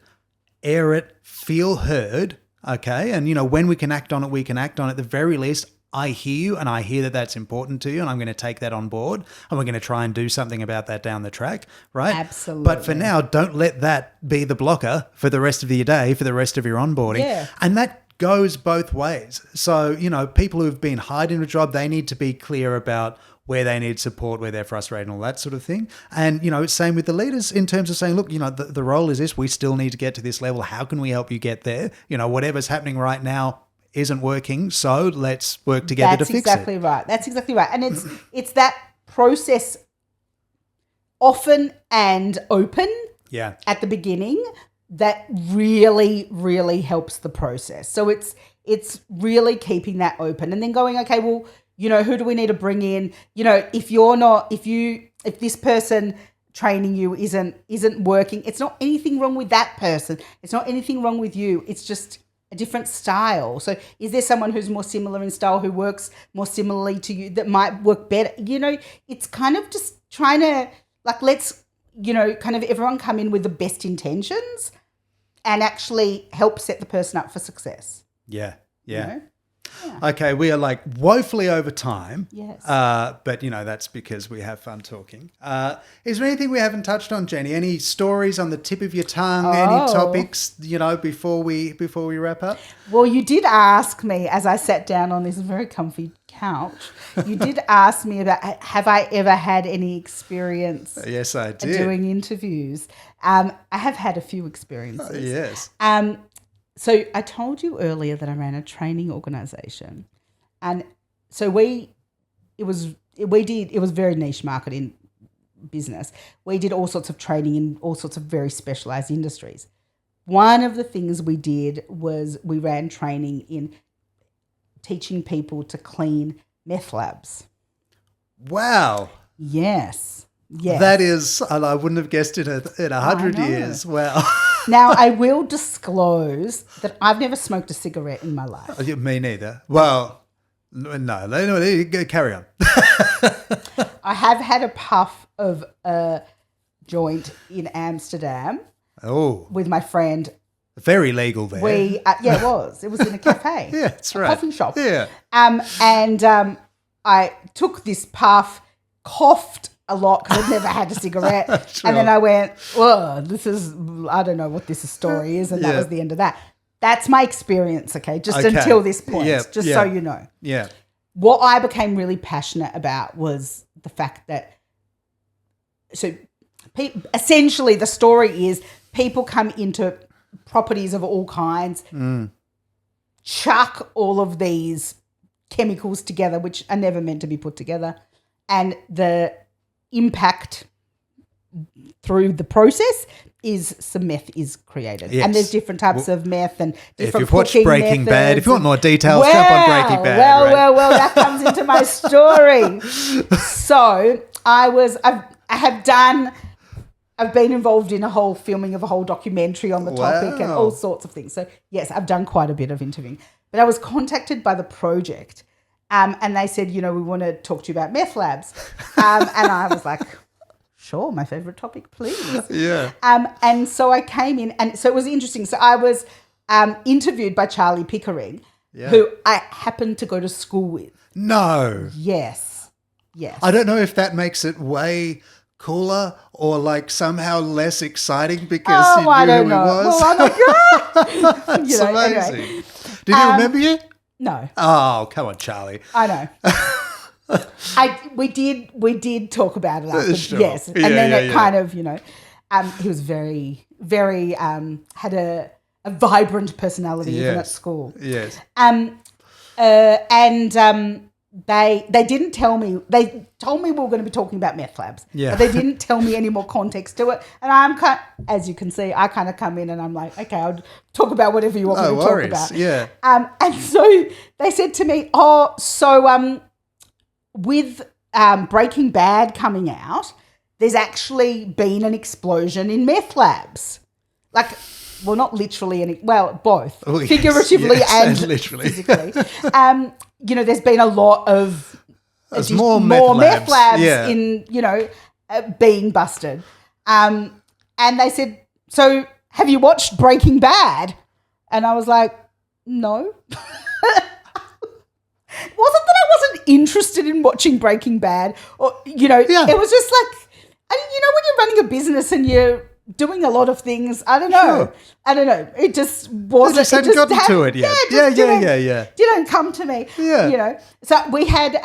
air it, feel heard, okay? And, when we can act on it, we can act on it. At the very least, I hear you and I hear that that's important to you and I'm going to take that on board and we're going to try and do something about that down the track, right? Absolutely. But for now, don't let that be the blocker for the rest of your day, for the rest of your onboarding. Yeah. And that goes both ways. So, people who've been hired in a job, they need to be clear about where they need support, where they're frustrated and all that sort of thing. And, same with the leaders in terms of saying, look, the role is this, we still need to get to this level. How can we help you get there? Whatever's happening right now isn't working, so let's work together to fix it. That's exactly right. And it's that process often and open at the beginning that really, really helps the process. So it's really keeping that open and then going, okay, well, who do we need to bring in? If this person training you isn't working, it's not anything wrong with that person. It's not anything wrong with you. It's just a different style. So is there someone who's more similar in style, who works more similarly to you that might work better? It's kind of just trying to let's, kind of everyone come in with the best intentions and actually help set the person up for success. Yeah. Yeah. Okay, we are woefully over time. Yes. But, that's because we have fun talking. Is there anything we haven't touched on, Jenny? Any stories on the tip of your tongue? Any topics, before we wrap up? Well, you did ask me as I sat down on this very comfy couch. You did ask me about have I ever had any experience yes, I did. Doing interviews. I have had a few experiences. Yes. So I told you earlier that I ran a training organisation, and so it was very niche marketing. business, we did all sorts of training in all sorts of very specialised industries. One of the things we did was we ran training in teaching people to clean meth labs. Wow. Yes. Yes. That is, and I wouldn't have guessed it in 100 years. Wow. Now, I will disclose that I've never smoked a cigarette in my life. Me neither. Well, no, carry on. I have had a puff of a joint in Amsterdam with my friend. Very legal there. It was. It was in a cafe. Yeah, that's right. Coffee shop. Yeah. I took this puff, coughed a lot because I'd never had a cigarette. Sure. And then I went, I don't know what this story is. And that was the end of that. That's my experience, okay, just until this point, so you know. Yeah. What I became really passionate about was the fact that, essentially the story is people come into properties of all kinds, chuck all of these chemicals together, which are never meant to be put together, and the impact through the process is some meth is created. Yes. And there's different types of meth and different if you've watched Breaking Bad, if you want more details, jump on Breaking Bad. Well, that comes into my story. So I've been involved in a whole filming of a whole documentary on the topic and all sorts of things. So yes, I've done quite a bit of interviewing. But I was contacted by the project and they said, we want to talk to you about meth labs. And I was like, sure, my favourite topic, please. Yeah. And so I came in and so it was interesting. So I was interviewed by Charlie Pickering, who I happened to go to school with. No. Yes. I don't know if that makes it way cooler or like somehow less exciting because you knew I don't who know. he was. Well, I'm like, That's amazing. Anyway. Did he remember you? No. Oh, come on, Charlie. I know. We did talk about it after, Sure. yes. And then it kind of, he was very, very, had a vibrant personality even at school. Yes. They didn't tell me. They told me we were going to be talking about meth labs. Yeah. But they didn't tell me any more context to it. And as you can see, I kind of come in and I'm like, okay, I'll talk about whatever you want me to talk about. Yeah. And so they said to me, with Breaking Bad coming out, there's actually been an explosion in meth labs. Like, well, not literally, both. Oh, yes, figuratively and literally. physically. There's been a lot of more meth labs in, being busted. And they said, so have you watched Breaking Bad? And I was like, no. It wasn't that I wasn't interested in watching Breaking Bad or, it was just like, when you're running a business and you're doing a lot of things, I don't know. Sure. I don't know. It just wasn't. It just hadn't gotten to it yet. Yeah. Didn't come to me. Yeah. So we had,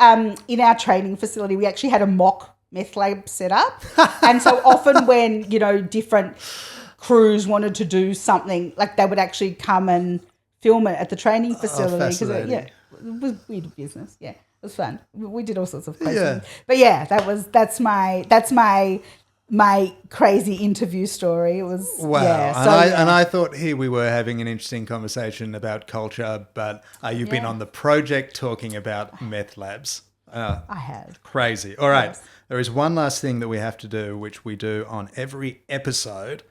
in our training facility, we actually had a mock meth lab set up. And so often when, different crews wanted to do something, like they would actually come and film it at the training facility. Fascinating. It was weird business. Yeah, it was fun. We did all sorts of crazy things. But that's my crazy interview story. It was and I thought here we were having an interesting conversation about culture, but you've been on the project talking about meth labs. I have. Crazy. All right. Yes. There is one last thing that we have to do, which we do on every episode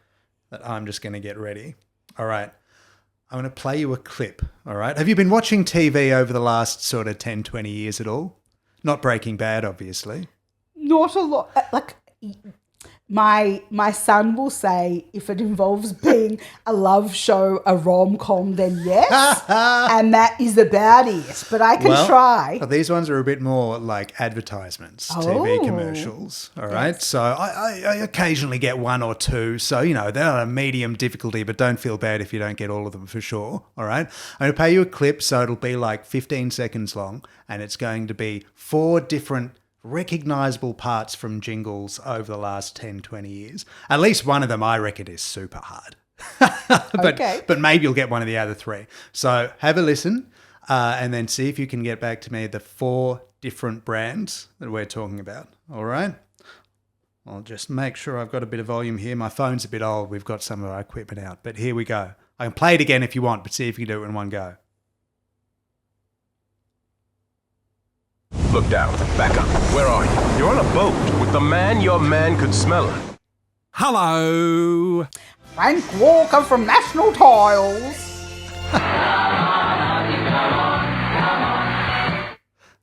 that I'm just going to get ready. All right. I'm going to play you a clip. All right. Have you been watching TV over the last sort of 10, 20 years at all? Not Breaking Bad, obviously. Not a lot. Like, my son will say if it involves being a love show, a rom-com, then yes. And that is about it. But I can try. These ones are a bit more like advertisements, TV commercials. All right. Yes. So I occasionally get one or two. So, they're a medium difficulty, but don't feel bad if you don't get all of them for sure. All right. I'm going to play you a clip. So it'll be like 15 seconds long and it's going to be 4 different recognisable parts from jingles over the last 10, 20 years. At least one of them I reckon is super hard. But maybe you'll get one of the other 3. So have a listen and then see if you can get back to me the 4 different brands that we're talking about. All right? I'll just make sure I've got a bit of volume here. My phone's a bit old. We've got some of our equipment out. But here we go. I can play it again if you want, but see if you can do it in one go. Look down, back up. Where are you? You're on a boat with the man your man could smell her. Hello. Frank Walker from National Tiles.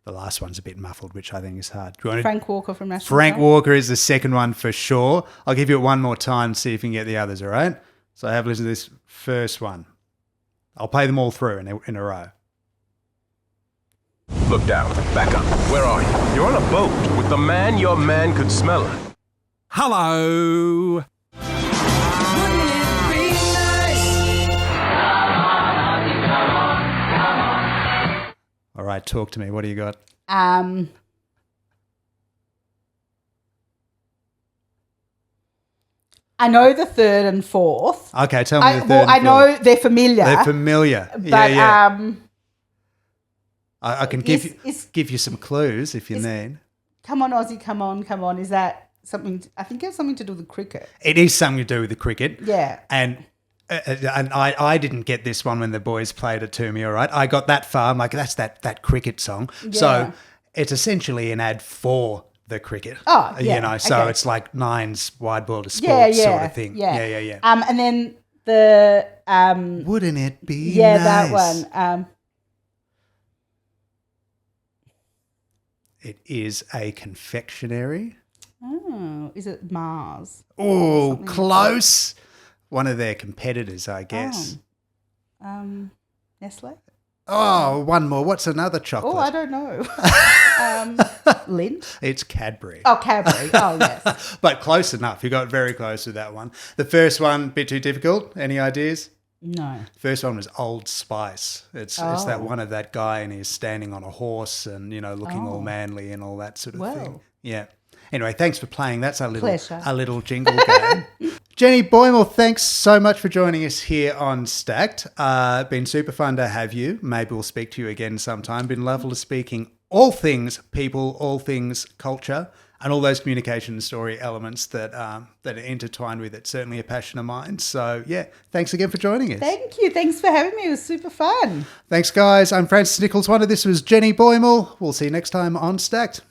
The last one's a bit muffled, which I think is hard. Do you want Frank Walker from National Frank Tiles. Walker is the second one for sure. I'll give you it one more time, see if you can get the others, all right? So have a listen to this first one. I'll play them all through in a row. Look down, back up. Where are you? You're on a boat with the man your man could smell her. Hello. All right, talk to me. What do you got? I know the third and fourth. Okay, tell me the third and I know fourth. they're familiar. They're familiar. But I can give you some clues if you need. Come on, Aussie, come on. Is that something? I think it's something to do with cricket. It is something to do with the cricket. Yeah. And I didn't get this one when the boys played it to me, all right? I got that far. I'm like, that's that cricket song. Yeah. So it's essentially an ad for the cricket. Oh, yeah. You know, so Okay. it's like Nine's Wide World of Sports sort of thing. Yeah. And then the Wouldn't it be that nice? one. It is a confectionery. Oh, is it Mars? Oh, Something close. One of their competitors, I guess. Nestle? Oh, one more. What's another chocolate? Oh, I don't know. Lindt? It's Cadbury. Oh, Cadbury. Oh, yes. But close enough. You got very close with that one. The first one, a bit too difficult. Any ideas? No. First one was Old Spice. It's that Oh. one of that guy and he's standing on a horse and, you know, looking all manly and all that sort of thing. Well. Yeah. Anyway, thanks for playing. That's Pleasure. our little jingle game. Jenny Boymal, thanks so much for joining us here on Stacked. Been super fun to have you. Maybe we'll speak to you again sometime. Been lovely speaking all things people, all things culture, and all those communication and story elements that are intertwined with it. Certainly a passion of mine. So, yeah, thanks again for joining us. Thank you. Thanks for having me. It was super fun. Thanks, guys. I'm Francis Nichols. This was Jenny Boymal. We'll see you next time on Stacked.